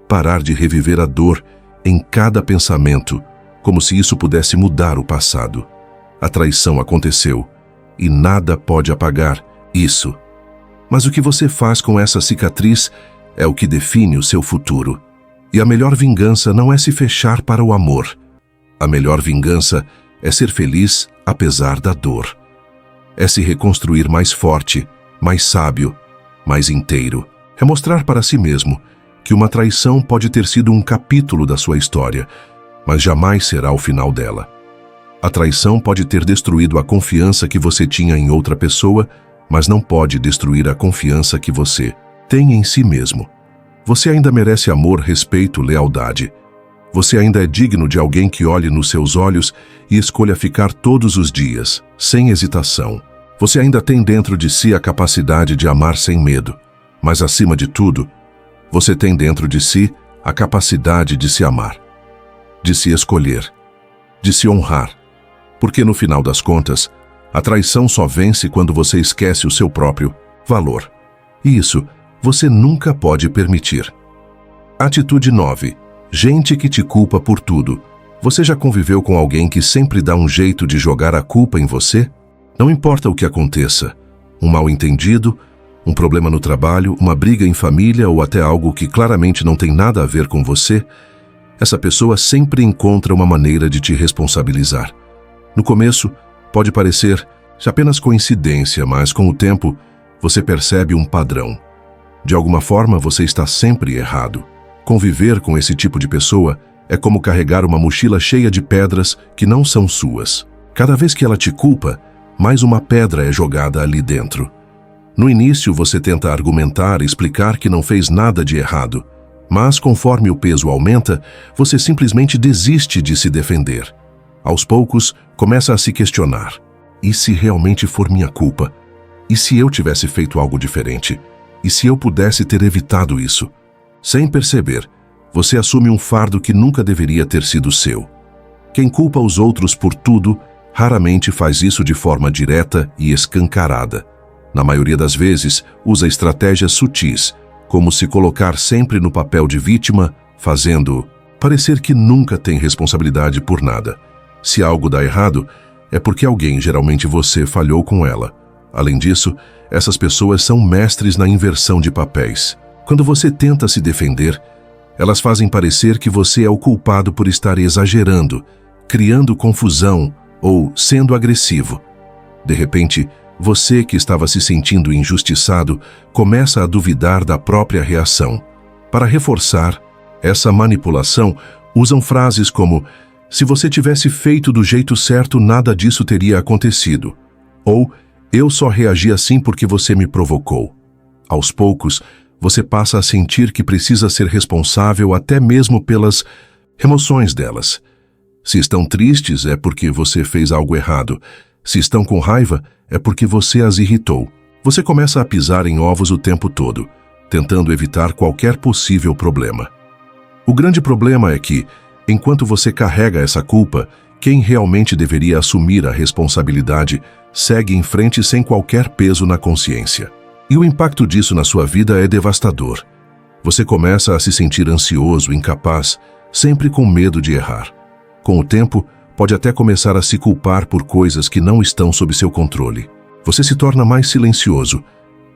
Parar de reviver a dor em cada pensamento, como se isso pudesse mudar o passado. A traição aconteceu e nada pode apagar isso. Mas o que você faz com essa cicatriz é o que define o seu futuro. E a melhor vingança não é se fechar para o amor. A melhor vingança é ser feliz apesar da dor. É se reconstruir mais forte, mais sábio, mais inteiro. É mostrar para si mesmo que uma traição pode ter sido um capítulo da sua história, mas jamais será o final dela. A traição pode ter destruído a confiança que você tinha em outra pessoa, mas não pode destruir a confiança que você tem em si mesmo. Você ainda merece amor, respeito, lealdade. Você ainda é digno de alguém que olhe nos seus olhos e escolha ficar todos os dias, sem hesitação. Você ainda tem dentro de si a capacidade de amar sem medo, mas acima de tudo, você tem dentro de si a capacidade de se amar, de se escolher, de se honrar. Porque no final das contas, a traição só vence quando você esquece o seu próprio valor. E isso você nunca pode permitir. Atitude 9. Gente que te culpa por tudo. Você já conviveu com alguém que sempre dá um jeito de jogar a culpa em você? Não importa o que aconteça, um mal-entendido, um problema no trabalho, uma briga em família ou até algo que claramente não tem nada a ver com você, essa pessoa sempre encontra uma maneira de te responsabilizar. No começo, pode parecer apenas coincidência, mas com o tempo, você percebe um padrão. De alguma forma, você está sempre errado. Conviver com esse tipo de pessoa é como carregar uma mochila cheia de pedras que não são suas. Cada vez que ela te culpa, mais uma pedra é jogada ali dentro. No início, você tenta argumentar e explicar que não fez nada de errado, mas conforme o peso aumenta, você simplesmente desiste de se defender. Aos poucos, começa a se questionar. E se realmente for minha culpa? E se eu tivesse feito algo diferente? E se eu pudesse ter evitado isso? Sem perceber, você assume um fardo que nunca deveria ter sido seu. Quem culpa os outros por tudo, raramente faz isso de forma direta e escancarada. Na maioria das vezes, usa estratégias sutis, como se colocar sempre no papel de vítima, fazendo parecer que nunca tem responsabilidade por nada. Se algo dá errado, é porque alguém, geralmente você, falhou com ela. Além disso, essas pessoas são mestres na inversão de papéis. Quando você tenta se defender, elas fazem parecer que você é o culpado por estar exagerando, criando confusão ou sendo agressivo. De repente, você que estava se sentindo injustiçado começa a duvidar da própria reação. Para reforçar essa manipulação, usam frases como: se você tivesse feito do jeito certo, nada disso teria acontecido. Ou, eu só reagi assim porque você me provocou. Aos poucos, você passa a sentir que precisa ser responsável até mesmo pelas emoções delas. Se estão tristes, é porque você fez algo errado. Se estão com raiva, é porque você as irritou. Você começa a pisar em ovos o tempo todo, tentando evitar qualquer possível problema. O grande problema é que, enquanto você carrega essa culpa, quem realmente deveria assumir a responsabilidade segue em frente sem qualquer peso na consciência. E o impacto disso na sua vida é devastador. Você começa a se sentir ansioso, incapaz, sempre com medo de errar. Com o tempo, pode até começar a se culpar por coisas que não estão sob seu controle. Você se torna mais silencioso,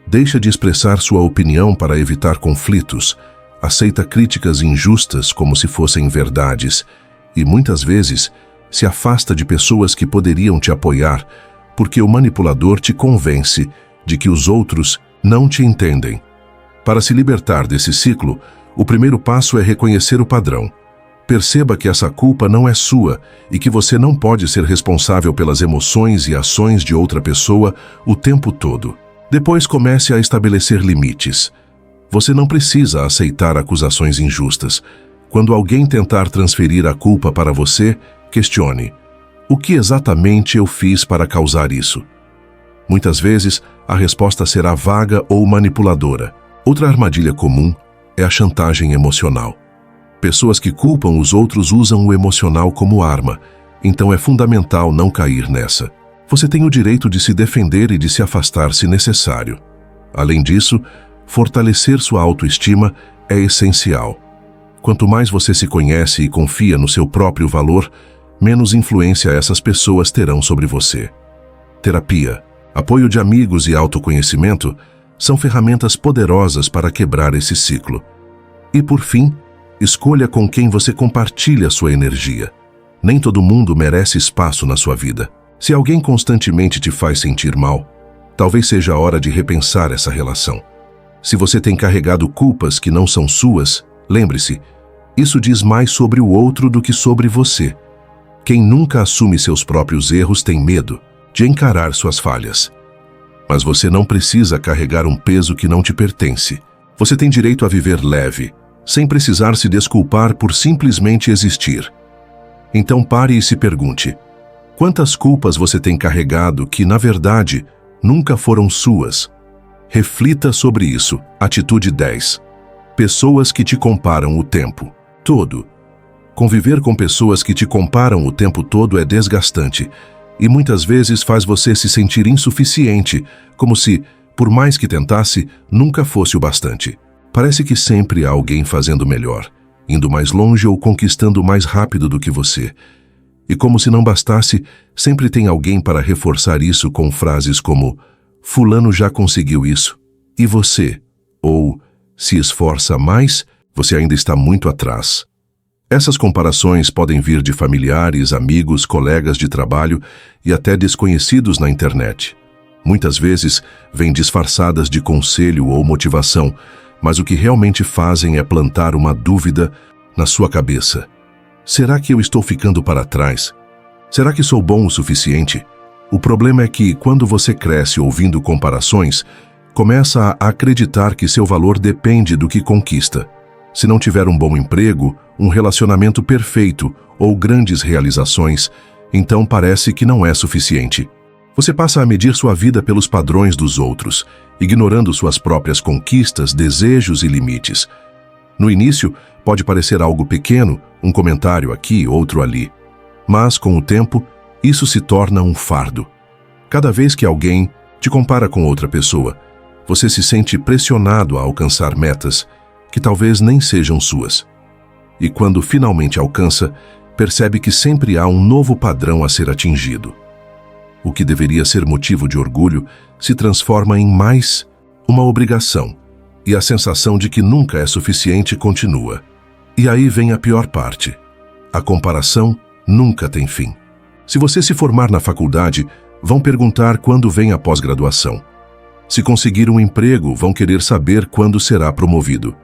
deixa de expressar sua opinião para evitar conflitos, aceita críticas injustas como se fossem verdades e, muitas vezes, se afasta de pessoas que poderiam te apoiar porque o manipulador te convence de que os outros não te entendem. Para se libertar desse ciclo, o primeiro passo é reconhecer o padrão. Perceba que essa culpa não é sua e que você não pode ser responsável pelas emoções e ações de outra pessoa o tempo todo. Depois comece a estabelecer limites. Você não precisa aceitar acusações injustas. Quando alguém tentar transferir a culpa para você, questione: o que exatamente eu fiz para causar isso? Muitas vezes, a resposta será vaga ou manipuladora. Outra armadilha comum é a chantagem emocional. Pessoas que culpam os outros usam o emocional como arma, então é fundamental não cair nessa. Você tem o direito de se defender e de se afastar se necessário. Além disso, fortalecer sua autoestima é essencial. Quanto mais você se conhece e confia no seu próprio valor, menos influência essas pessoas terão sobre você. Terapia, apoio de amigos e autoconhecimento são ferramentas poderosas para quebrar esse ciclo. E por fim, escolha com quem você compartilha sua energia. Nem todo mundo merece espaço na sua vida. Se alguém constantemente te faz sentir mal, talvez seja a hora de repensar essa relação. Se você tem carregado culpas que não são suas, lembre-se, isso diz mais sobre o outro do que sobre você. Quem nunca assume seus próprios erros tem medo de encarar suas falhas. Mas você não precisa carregar um peso que não te pertence. Você tem direito a viver leve, sem precisar se desculpar por simplesmente existir. Então pare e se pergunte: quantas culpas você tem carregado que, na verdade, nunca foram suas? Reflita sobre isso. Atitude 10. Pessoas que te comparam o tempo todo. Conviver com pessoas que te comparam o tempo todo é desgastante e muitas vezes faz você se sentir insuficiente, como se, por mais que tentasse, nunca fosse o bastante. Parece que sempre há alguém fazendo melhor, indo mais longe ou conquistando mais rápido do que você. E como se não bastasse, sempre tem alguém para reforçar isso com frases como "Fulano já conseguiu isso, e você?" Ou "Se esforça mais, você ainda está muito atrás." Essas comparações podem vir de familiares, amigos, colegas de trabalho e até desconhecidos na internet. Muitas vezes vêm disfarçadas de conselho ou motivação, mas o que realmente fazem é plantar uma dúvida na sua cabeça. Será que eu estou ficando para trás? Será que sou bom o suficiente? O problema é que, quando você cresce ouvindo comparações, começa a acreditar que seu valor depende do que conquista. Se não tiver um bom emprego, um relacionamento perfeito ou grandes realizações, então parece que não é suficiente. Você passa a medir sua vida pelos padrões dos outros, ignorando suas próprias conquistas, desejos e limites. No início, pode parecer algo pequeno, um comentário aqui, outro ali. Mas, com o tempo, isso se torna um fardo. Cada vez que alguém te compara com outra pessoa, você se sente pressionado a alcançar metas que talvez nem sejam suas. E quando finalmente alcança, percebe que sempre há um novo padrão a ser atingido. O que deveria ser motivo de orgulho se transforma em mais uma obrigação, e a sensação de que nunca é suficiente continua. E aí vem a pior parte. A comparação nunca tem fim. Se você se formar na faculdade, vão perguntar quando vem a pós-graduação. Se conseguir um emprego, vão querer saber quando será promovido.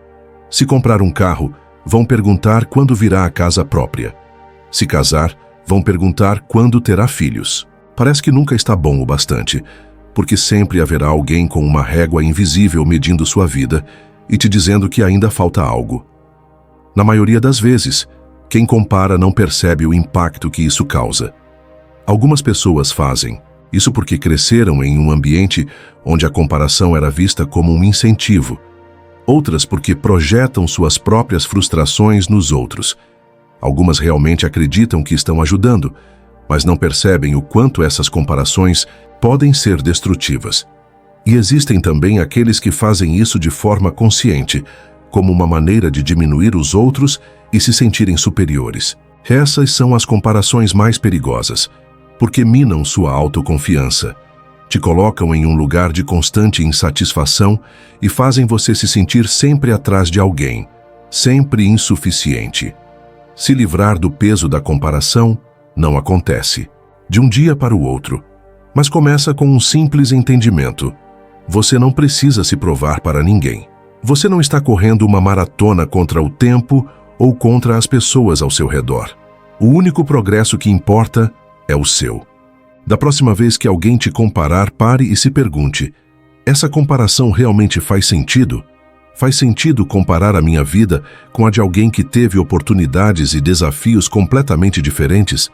Se comprar um carro, vão perguntar quando virá a casa própria. Se casar, vão perguntar quando terá filhos. Parece que nunca está bom o bastante, porque sempre haverá alguém com uma régua invisível medindo sua vida e te dizendo que ainda falta algo. Na maioria das vezes, quem compara não percebe o impacto que isso causa. Algumas pessoas fazem isso porque cresceram em um ambiente onde a comparação era vista como um incentivo. Outras porque projetam suas próprias frustrações nos outros. Algumas realmente acreditam que estão ajudando, mas não percebem o quanto essas comparações podem ser destrutivas. E existem também aqueles que fazem isso de forma consciente, como uma maneira de diminuir os outros e se sentirem superiores. Essas são as comparações mais perigosas, porque minam sua autoconfiança, te colocam em um lugar de constante insatisfação e fazem você se sentir sempre atrás de alguém, sempre insuficiente. Se livrar do peso da comparação não acontece de um dia para o outro, mas começa com um simples entendimento. Você não precisa se provar para ninguém. Você não está correndo uma maratona contra o tempo ou contra as pessoas ao seu redor. O único progresso que importa é o seu. Da próxima vez que alguém te comparar, pare e se pergunte: essa comparação realmente faz sentido? Faz sentido comparar a minha vida com a de alguém que teve oportunidades e desafios completamente diferentes?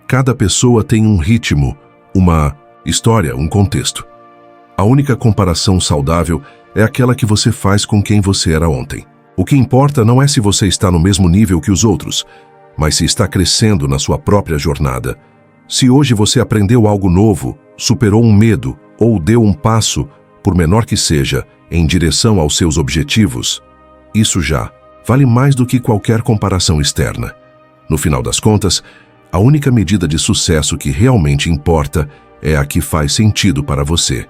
Cada pessoa tem um ritmo, uma história, um contexto. A única comparação saudável é aquela que você faz com quem você era ontem. O que importa não é se você está no mesmo nível que os outros, mas se está crescendo na sua própria jornada. Se hoje você aprendeu algo novo, superou um medo ou deu um passo, por menor que seja, em direção aos seus objetivos, isso já vale mais do que qualquer comparação externa. No final das contas, a única medida de sucesso que realmente importa é a que faz sentido para você.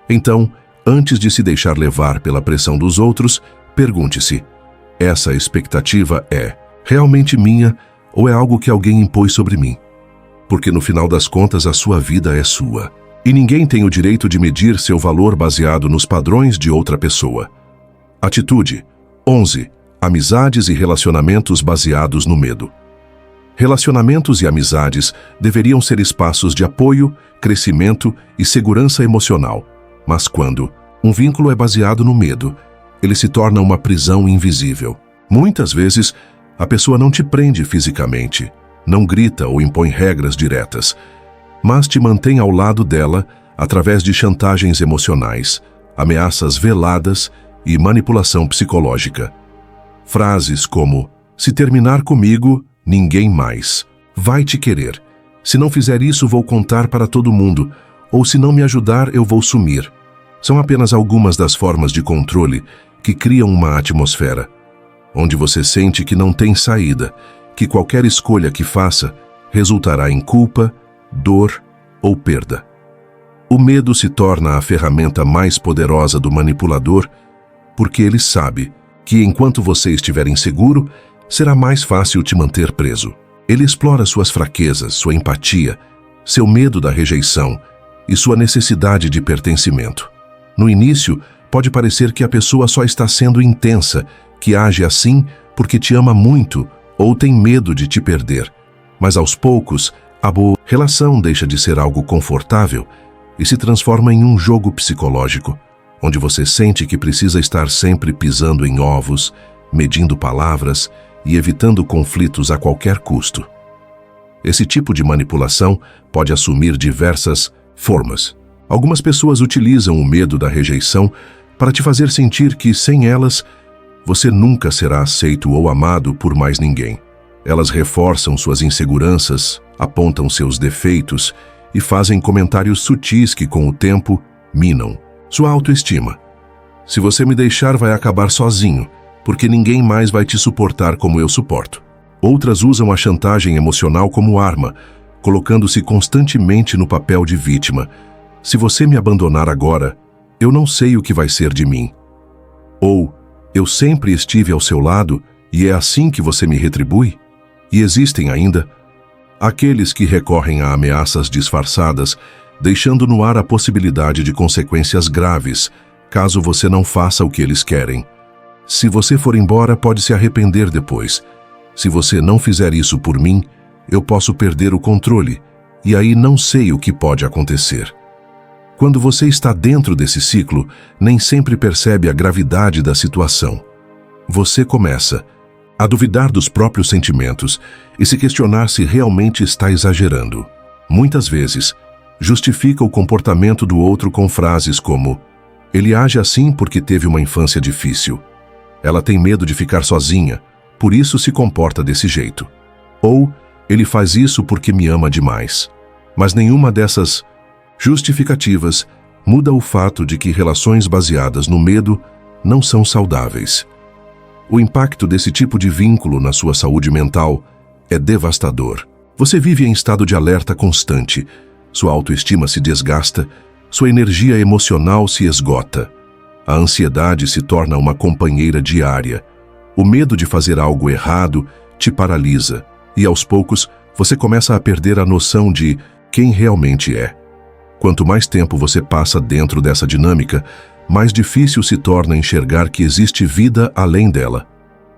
Então, antes de se deixar levar pela pressão dos outros, pergunte-se: essa expectativa é realmente minha ou é algo que alguém impôs sobre mim? Porque no final das contas a sua vida é sua. E ninguém tem o direito de medir seu valor baseado nos padrões de outra pessoa. Atitude 11. Amizades e relacionamentos baseados no medo. Relacionamentos e amizades deveriam ser espaços de apoio, crescimento e segurança emocional. Mas quando um vínculo é baseado no medo, ele se torna uma prisão invisível. Muitas vezes, a pessoa não te prende fisicamente, não grita ou impõe regras diretas, mas te mantém ao lado dela através de chantagens emocionais, ameaças veladas e manipulação psicológica. Frases como: se terminar comigo, ninguém mais vai te querer. Se não fizer isso, vou contar para todo mundo. Ou se não me ajudar, eu vou sumir. São apenas algumas das formas de controle que criam uma atmosfera onde você sente que não tem saída, que qualquer escolha que faça resultará em culpa, dor ou perda. O medo se torna a ferramenta mais poderosa do manipulador porque ele sabe que enquanto você estiver inseguro, será mais fácil te manter preso. Ele explora suas fraquezas, sua empatia, seu medo da rejeição e sua necessidade de pertencimento. No início, pode parecer que a pessoa só está sendo intensa, que age assim porque te ama muito ou tem medo de te perder. Mas aos poucos, a boa relação deixa de ser algo confortável e se transforma em um jogo psicológico, onde você sente que precisa estar sempre pisando em ovos, medindo palavras e evitando conflitos a qualquer custo. Esse tipo de manipulação pode assumir diversas formas. Algumas pessoas utilizam o medo da rejeição para te fazer sentir que, sem elas, você nunca será aceito ou amado por mais ninguém. Elas reforçam suas inseguranças, apontam seus defeitos e fazem comentários sutis que, com o tempo, minam sua autoestima. Se você me deixar, vai acabar sozinho, porque ninguém mais vai te suportar como eu suporto. Outras usam a chantagem emocional como arma, colocando-se constantemente no papel de vítima. Se você me abandonar agora, eu não sei o que vai ser de mim. Ou, eu sempre estive ao seu lado e é assim que você me retribui? E existem ainda aqueles que recorrem a ameaças disfarçadas, deixando no ar a possibilidade de consequências graves, caso você não faça o que eles querem. Se você for embora, pode se arrepender depois. Se você não fizer isso por mim, eu posso perder o controle, e aí não sei o que pode acontecer. Quando você está dentro desse ciclo, nem sempre percebe a gravidade da situação. Você começa a duvidar dos próprios sentimentos e se questionar se realmente está exagerando. Muitas vezes, justifica o comportamento do outro com frases como: ele age assim porque teve uma infância difícil. Ela tem medo de ficar sozinha, por isso se comporta desse jeito. Ou, ele faz isso porque me ama demais. Mas nenhuma dessas justificativas muda o fato de que relações baseadas no medo não são saudáveis. O impacto desse tipo de vínculo na sua saúde mental é devastador. Você vive em estado de alerta constante, sua autoestima se desgasta, sua energia emocional se esgota. A ansiedade se torna uma companheira diária. O medo de fazer algo errado te paralisa e, aos poucos, você começa a perder a noção de quem realmente é. Quanto mais tempo você passa dentro dessa dinâmica, mais difícil se torna enxergar que existe vida além dela.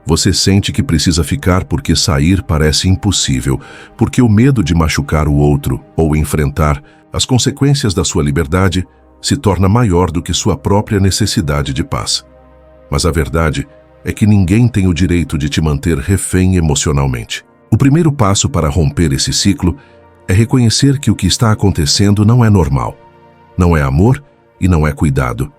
Você sente que precisa ficar porque sair parece impossível, porque o medo de machucar o outro ou enfrentar as consequências da sua liberdade se torna maior do que sua própria necessidade de paz. Mas a verdade é que ninguém tem o direito de te manter refém emocionalmente. O primeiro passo para romper esse ciclo é reconhecer que o que está acontecendo não é normal, não é amor e não é cuidado.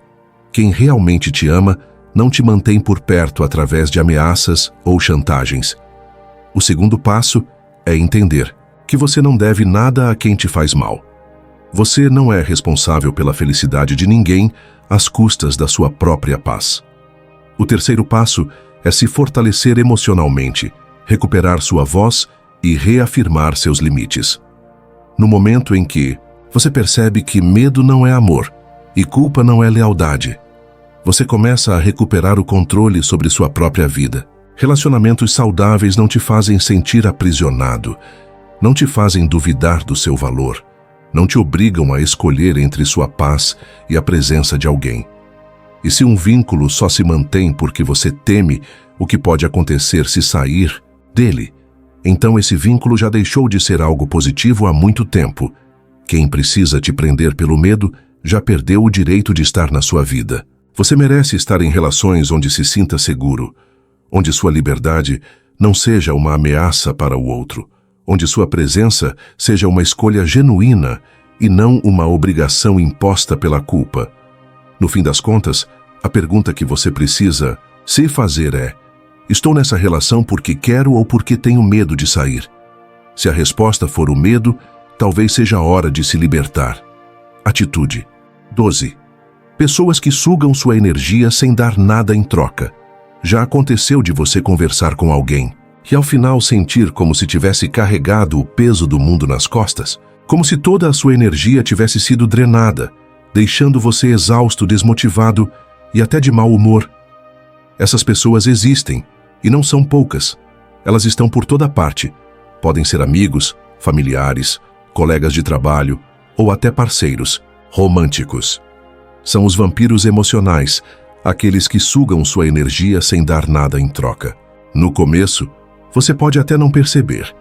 Quem realmente te ama não te mantém por perto através de ameaças ou chantagens. O segundo passo é entender que você não deve nada a quem te faz mal. Você não é responsável pela felicidade de ninguém às custas da sua própria paz. O terceiro passo é se fortalecer emocionalmente, recuperar sua voz e reafirmar seus limites. No momento em que você percebe que medo não é amor e culpa não é lealdade, você começa a recuperar o controle sobre sua própria vida. Relacionamentos saudáveis não te fazem sentir aprisionado, não te fazem duvidar do seu valor, não te obrigam a escolher entre sua paz e a presença de alguém. E se um vínculo só se mantém porque você teme o que pode acontecer se sair dele, então esse vínculo já deixou de ser algo positivo há muito tempo. Quem precisa te prender pelo medo já perdeu o direito de estar na sua vida. Você merece estar em relações onde se sinta seguro, onde sua liberdade não seja uma ameaça para o outro, onde sua presença seja uma escolha genuína e não uma obrigação imposta pela culpa. No fim das contas, a pergunta que você precisa se fazer é: estou nessa relação porque quero ou porque tenho medo de sair? Se a resposta for o medo, talvez seja a hora de se libertar. Atitude. 12. Pessoas que sugam sua energia sem dar nada em troca. Já aconteceu de você conversar com alguém e ao final sentir como se tivesse carregado o peso do mundo nas costas? Como se toda a sua energia tivesse sido drenada, deixando você exausto, desmotivado e até de mau humor? Essas pessoas existem e não são poucas. Elas estão por toda parte. Podem ser amigos, familiares, colegas de trabalho ou até parceiros românticos. São os vampiros emocionais, aqueles que sugam sua energia sem dar nada em troca. No começo, você pode até não perceber.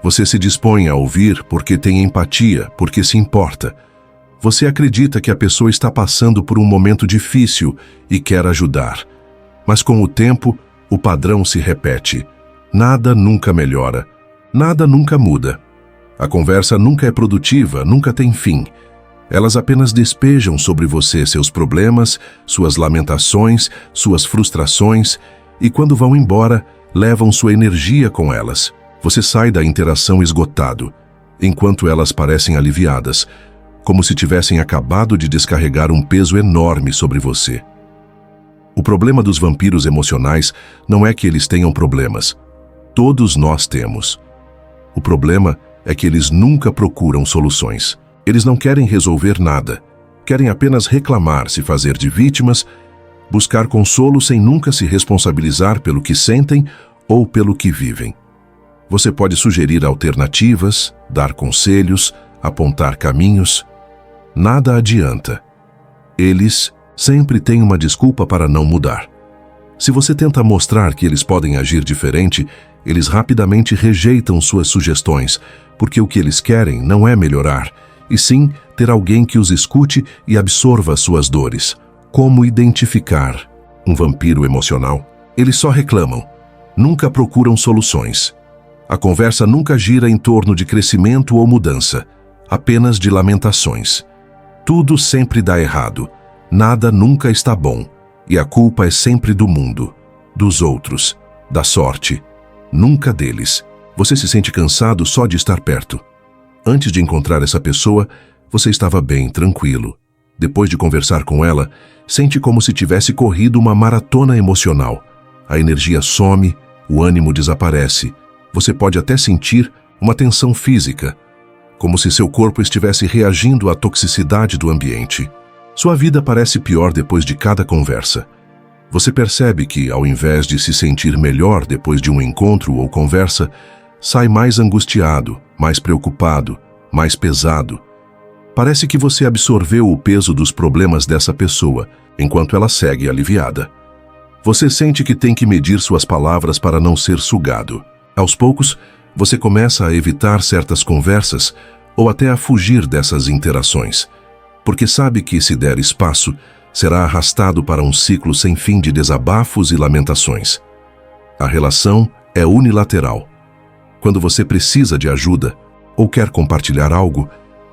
Você se dispõe a ouvir porque tem empatia, porque se importa. Você acredita que a pessoa está passando por um momento difícil e quer ajudar. Mas com o tempo, o padrão se repete. Nada nunca melhora. Nada nunca muda. A conversa nunca é produtiva, nunca tem fim. Elas apenas despejam sobre você seus problemas, suas lamentações, suas frustrações, e quando vão embora, levam sua energia com elas. Você sai da interação esgotado, enquanto elas parecem aliviadas, como se tivessem acabado de descarregar um peso enorme sobre você. O problema dos vampiros emocionais não é que eles tenham problemas. Todos nós temos. O problema é que eles nunca procuram soluções. Eles não querem resolver nada. Querem apenas reclamar, se fazer de vítimas, buscar consolo sem nunca se responsabilizar pelo que sentem ou pelo que vivem. Você pode sugerir alternativas, dar conselhos, apontar caminhos. Nada adianta. Eles sempre têm uma desculpa para não mudar. Se você tenta mostrar que eles podem agir diferente, eles rapidamente rejeitam suas sugestões, porque o que eles querem não é melhorar, e sim ter alguém que os escute e absorva suas dores. Como identificar um vampiro emocional? Eles só reclamam, nunca procuram soluções. A conversa nunca gira em torno de crescimento ou mudança, apenas de lamentações. Tudo sempre dá errado, nada nunca está bom, e a culpa é sempre do mundo, dos outros, da sorte, nunca deles. Você se sente cansado só de estar perto. Antes de encontrar essa pessoa, você estava bem, tranquilo. Depois de conversar com ela, sente como se tivesse corrido uma maratona emocional. A energia some, o ânimo desaparece. Você pode até sentir uma tensão física, como se seu corpo estivesse reagindo à toxicidade do ambiente. Sua vida parece pior depois de cada conversa. Você percebe que, ao invés de se sentir melhor depois de um encontro ou conversa, sai mais angustiado, mais preocupado, mais pesado. Parece que você absorveu o peso dos problemas dessa pessoa, enquanto ela segue aliviada. Você sente que tem que medir suas palavras para não ser sugado. Aos poucos, você começa a evitar certas conversas ou até a fugir dessas interações, porque sabe que, se der espaço, será arrastado para um ciclo sem fim de desabafos e lamentações. A relação é unilateral. Quando você precisa de ajuda ou quer compartilhar algo,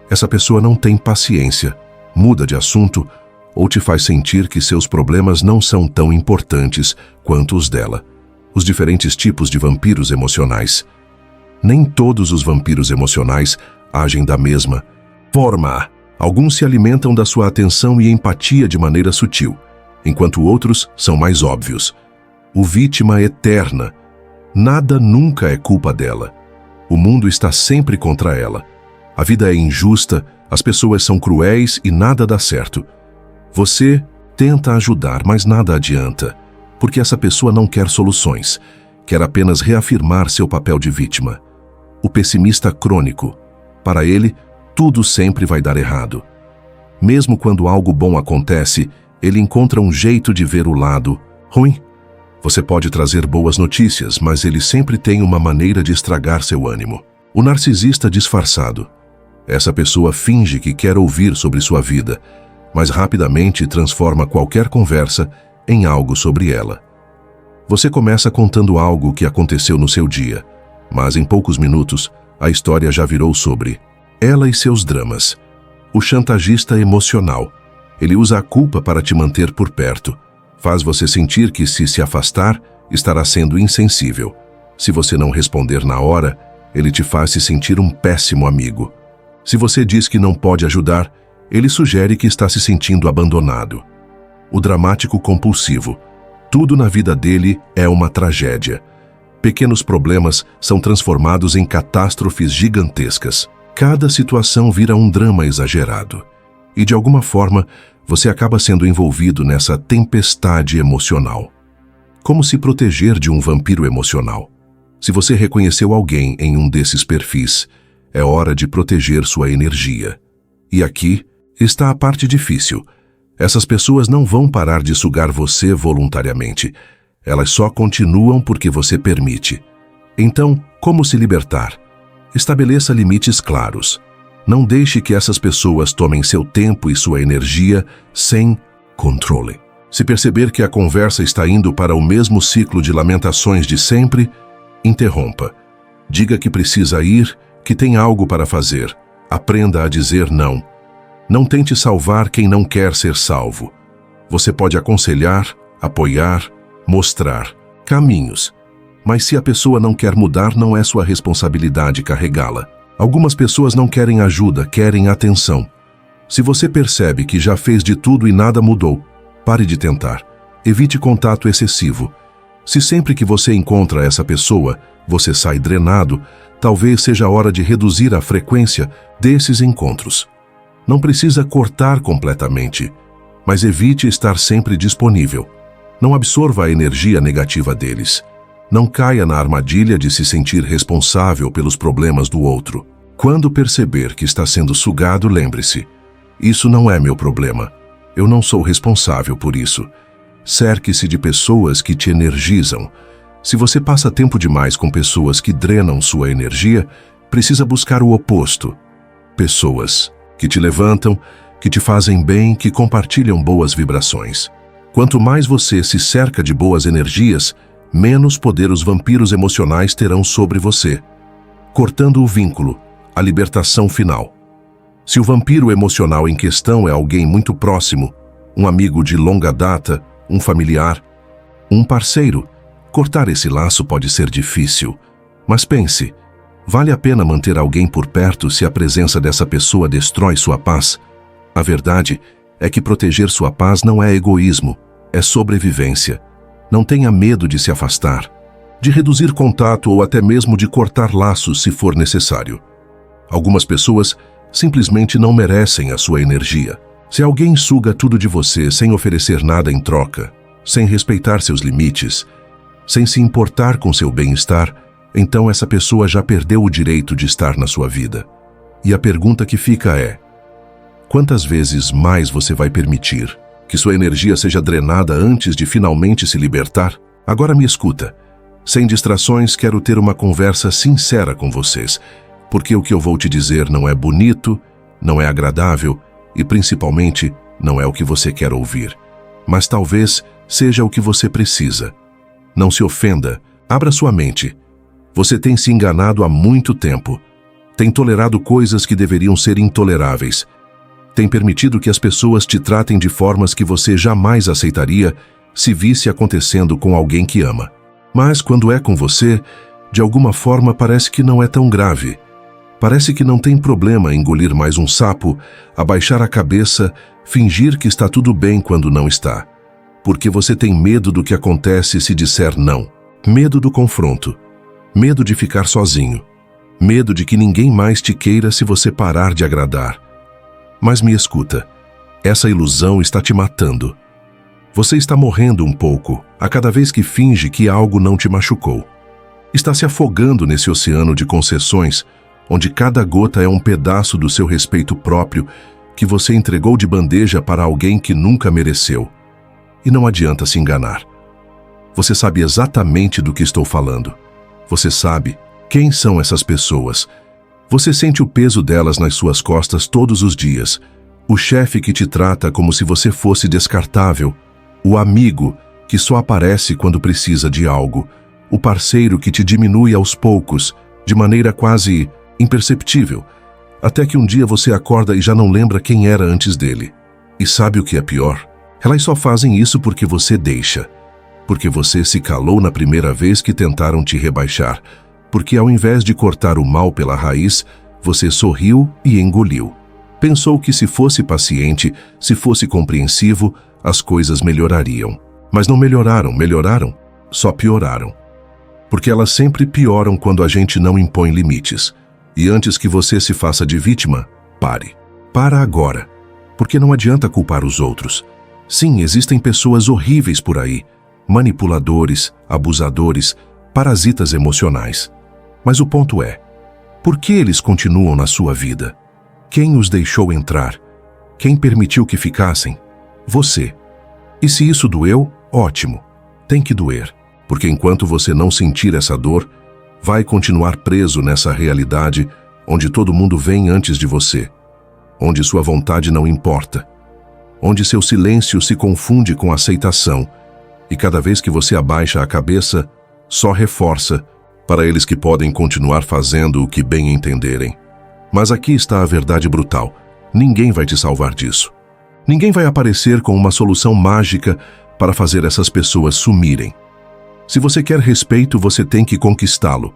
essa pessoa não tem paciência, muda de assunto ou te faz sentir que seus problemas não são tão importantes quanto os dela. Os diferentes tipos de vampiros emocionais. Nem todos os vampiros emocionais agem da mesma forma. Alguns se alimentam da sua atenção e empatia de maneira sutil, enquanto outros são mais óbvios. O vítima eterna. Nada nunca é culpa dela. O mundo está sempre contra ela. A vida é injusta, as pessoas são cruéis e nada dá certo. Você tenta ajudar, mas nada adianta, porque essa pessoa não quer soluções, quer apenas reafirmar seu papel de vítima. O pessimista crônico. Para ele, tudo sempre vai dar errado. Mesmo quando algo bom acontece, ele encontra um jeito de ver o lado ruim. Você pode trazer boas notícias, mas ele sempre tem uma maneira de estragar seu ânimo. O narcisista disfarçado. Essa pessoa finge que quer ouvir sobre sua vida, mas rapidamente transforma qualquer conversa em algo sobre ela. Você começa contando algo que aconteceu no seu dia, mas em poucos minutos a história já virou sobre ela e seus dramas. O chantagista emocional. Ele usa a culpa para te manter por perto. Faz você sentir que se afastar, estará sendo insensível. Se você não responder na hora, ele te faz se sentir um péssimo amigo. Se você diz que não pode ajudar, ele sugere que está se sentindo abandonado. O dramático compulsivo. Tudo na vida dele é uma tragédia. Pequenos problemas são transformados em catástrofes gigantescas. Cada situação vira um drama exagerado. E de alguma forma, você acaba sendo envolvido nessa tempestade emocional. Como se proteger de um vampiro emocional? Se você reconheceu alguém em um desses perfis, é hora de proteger sua energia. E aqui está a parte difícil. Essas pessoas não vão parar de sugar você voluntariamente. Elas só continuam porque você permite. Então, como se libertar? Estabeleça limites claros. Não deixe que essas pessoas tomem seu tempo e sua energia sem controle. Se perceber que a conversa está indo para o mesmo ciclo de lamentações de sempre, interrompa. Diga que precisa ir, que tem algo para fazer. Aprenda a dizer não. Não tente salvar quem não quer ser salvo. Você pode aconselhar, apoiar, mostrar caminhos. Mas se a pessoa não quer mudar, não é sua responsabilidade carregá-la. Algumas pessoas não querem ajuda, querem atenção. Se você percebe que já fez de tudo e nada mudou, pare de tentar. Evite contato excessivo. Se sempre que você encontra essa pessoa, você sai drenado, talvez seja a hora de reduzir a frequência desses encontros. Não precisa cortar completamente, mas evite estar sempre disponível. Não absorva a energia negativa deles. Não caia na armadilha de se sentir responsável pelos problemas do outro. Quando perceber que está sendo sugado, lembre-se: isso não é meu problema. Eu não sou responsável por isso. Cerque-se de pessoas que te energizam. Se você passa tempo demais com pessoas que drenam sua energia, precisa buscar o oposto. Pessoas que te levantam, que te fazem bem, que compartilham boas vibrações. Quanto mais você se cerca de boas energias, menos poder os vampiros emocionais terão sobre você. Cortando o vínculo, a libertação final. Se o vampiro emocional em questão é alguém muito próximo, um amigo de longa data, um familiar, um parceiro, cortar esse laço pode ser difícil. Mas pense, vale a pena manter alguém por perto se a presença dessa pessoa destrói sua paz? A verdade é que proteger sua paz não é egoísmo, é sobrevivência. Não tenha medo de se afastar, de reduzir contato ou até mesmo de cortar laços se for necessário. Algumas pessoas simplesmente não merecem a sua energia. Se alguém suga tudo de você sem oferecer nada em troca, sem respeitar seus limites, sem se importar com seu bem-estar, então essa pessoa já perdeu o direito de estar na sua vida. E a pergunta que fica é: quantas vezes mais você vai permitir que sua energia seja drenada antes de finalmente se libertar? Agora me escuta. Sem distrações, quero ter uma conversa sincera com vocês, porque o que eu vou te dizer não é bonito, não é agradável e, principalmente, não é o que você quer ouvir. Mas talvez seja o que você precisa. Não se ofenda, abra sua mente. Você tem se enganado há muito tempo. Tem tolerado coisas que deveriam ser intoleráveis. Tem permitido que as pessoas te tratem de formas que você jamais aceitaria se visse acontecendo com alguém que ama. Mas quando é com você, de alguma forma parece que não é tão grave. Parece que não tem problema engolir mais um sapo, abaixar a cabeça, fingir que está tudo bem quando não está. Porque você tem medo do que acontece se disser não. Medo do confronto. Medo de ficar sozinho. Medo de que ninguém mais te queira se você parar de agradar. Mas me escuta, essa ilusão está te matando. Você está morrendo um pouco a cada vez que finge que algo não te machucou. Está se afogando nesse oceano de concessões, onde cada gota é um pedaço do seu respeito próprio que você entregou de bandeja para alguém que nunca mereceu. E não adianta se enganar. Você sabe exatamente do que estou falando. Você sabe quem são essas pessoas. Você sente o peso delas nas suas costas todos os dias. O chefe que te trata como se você fosse descartável. O amigo que só aparece quando precisa de algo. O parceiro que te diminui aos poucos, de maneira quase imperceptível, até que um dia você acorda e já não lembra quem era antes dele. E sabe o que é pior? Elas só fazem isso porque você deixa. Porque você se calou na primeira vez que tentaram te rebaixar. Porque ao invés de cortar o mal pela raiz, você sorriu e engoliu. Pensou que se fosse paciente, se fosse compreensivo, as coisas melhorariam. Mas não melhoraram, só pioraram. Porque elas sempre pioram quando a gente não impõe limites. E antes que você se faça de vítima, pare. Para agora. Porque não adianta culpar os outros. Sim, existem pessoas horríveis por aí. Manipuladores, abusadores, parasitas emocionais. Mas o ponto é, por que eles continuam na sua vida? Quem os deixou entrar? Quem permitiu que ficassem? Você. E se isso doeu, ótimo. Tem que doer. Porque enquanto você não sentir essa dor, vai continuar preso nessa realidade onde todo mundo vem antes de você, onde sua vontade não importa, onde seu silêncio se confunde com aceitação, e cada vez que você abaixa a cabeça, só reforça para eles que podem continuar fazendo o que bem entenderem. Mas aqui está a verdade brutal. Ninguém vai te salvar disso. Ninguém vai aparecer com uma solução mágica para fazer essas pessoas sumirem. Se você quer respeito, você tem que conquistá-lo.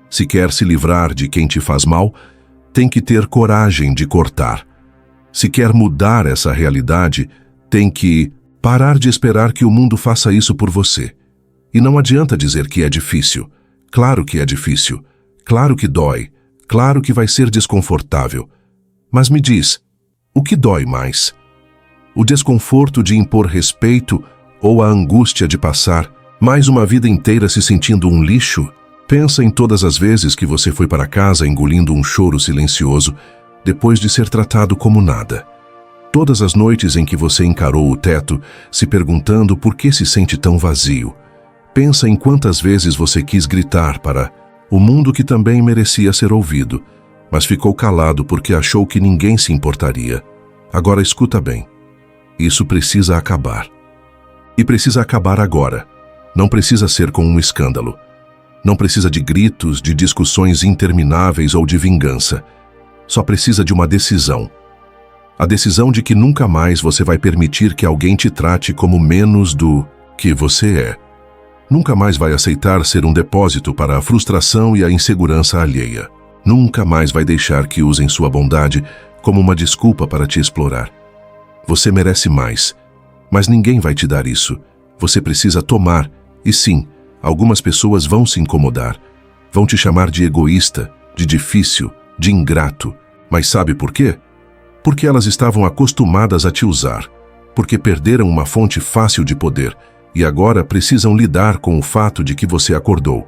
Se quer se livrar de quem te faz mal, tem que ter coragem de cortar. Se quer mudar essa realidade, tem que parar de esperar que o mundo faça isso por você. E não adianta dizer que é difícil. Claro que é difícil. Claro que dói. Claro que vai ser desconfortável. Mas me diz, o que dói mais? O desconforto de impor respeito ou a angústia de passar mais uma vida inteira se sentindo um lixo? Pensa em todas as vezes que você foi para casa engolindo um choro silencioso depois de ser tratado como nada. Todas as noites em que você encarou o teto, se perguntando por que se sente tão vazio. Pensa em quantas vezes você quis gritar para o mundo que também merecia ser ouvido, mas ficou calado porque achou que ninguém se importaria. Agora escuta bem. Isso precisa acabar. E precisa acabar agora. Não precisa ser com um escândalo. Não precisa de gritos, de discussões intermináveis ou de vingança. Só precisa de uma decisão. A decisão de que nunca mais você vai permitir que alguém te trate como menos do que você é. Nunca mais vai aceitar ser um depósito para a frustração e a insegurança alheia. Nunca mais vai deixar que usem sua bondade como uma desculpa para te explorar. Você merece mais, mas ninguém vai te dar isso. Você precisa tomar, e sim, algumas pessoas vão se incomodar. Vão te chamar de egoísta, de difícil, de ingrato. Mas sabe por quê? Porque elas estavam acostumadas a te usar. Porque perderam uma fonte fácil de poder e agora precisam lidar com o fato de que você acordou.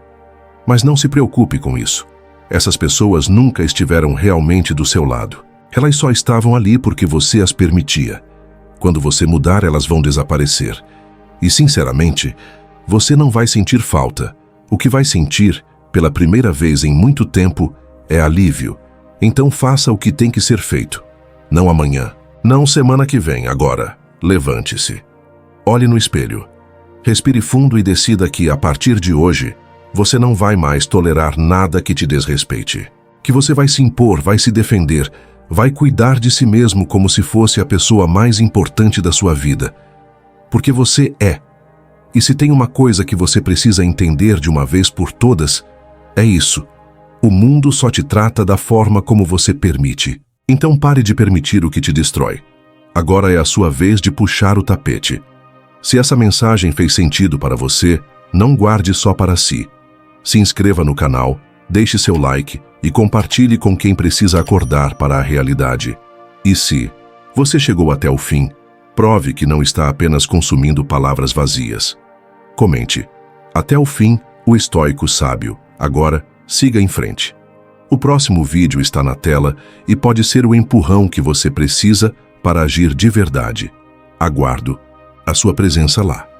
Mas não se preocupe com isso. Essas pessoas nunca estiveram realmente do seu lado. Elas só estavam ali porque você as permitia. Quando você mudar, elas vão desaparecer. E, sinceramente, você não vai sentir falta. O que vai sentir, pela primeira vez em muito tempo, é alívio. Então faça o que tem que ser feito. Não amanhã. Não semana que vem, agora. Levante-se. Olhe no espelho. Respire fundo e decida que, a partir de hoje, você não vai mais tolerar nada que te desrespeite. Que você vai se impor, vai se defender, vai cuidar de si mesmo como se fosse a pessoa mais importante da sua vida. Porque você é. E se tem uma coisa que você precisa entender de uma vez por todas, é isso. O mundo só te trata da forma como você permite. Então pare de permitir o que te destrói. Agora é a sua vez de puxar o tapete. Se essa mensagem fez sentido para você, não guarde só para si. Se inscreva no canal, deixe seu like e compartilhe com quem precisa acordar para a realidade. E se você chegou até o fim, prove que não está apenas consumindo palavras vazias. Comente. Até o fim, o estoico sábio. Agora, siga em frente. O próximo vídeo está na tela e pode ser o empurrão que você precisa para agir de verdade. Aguardo a sua presença lá.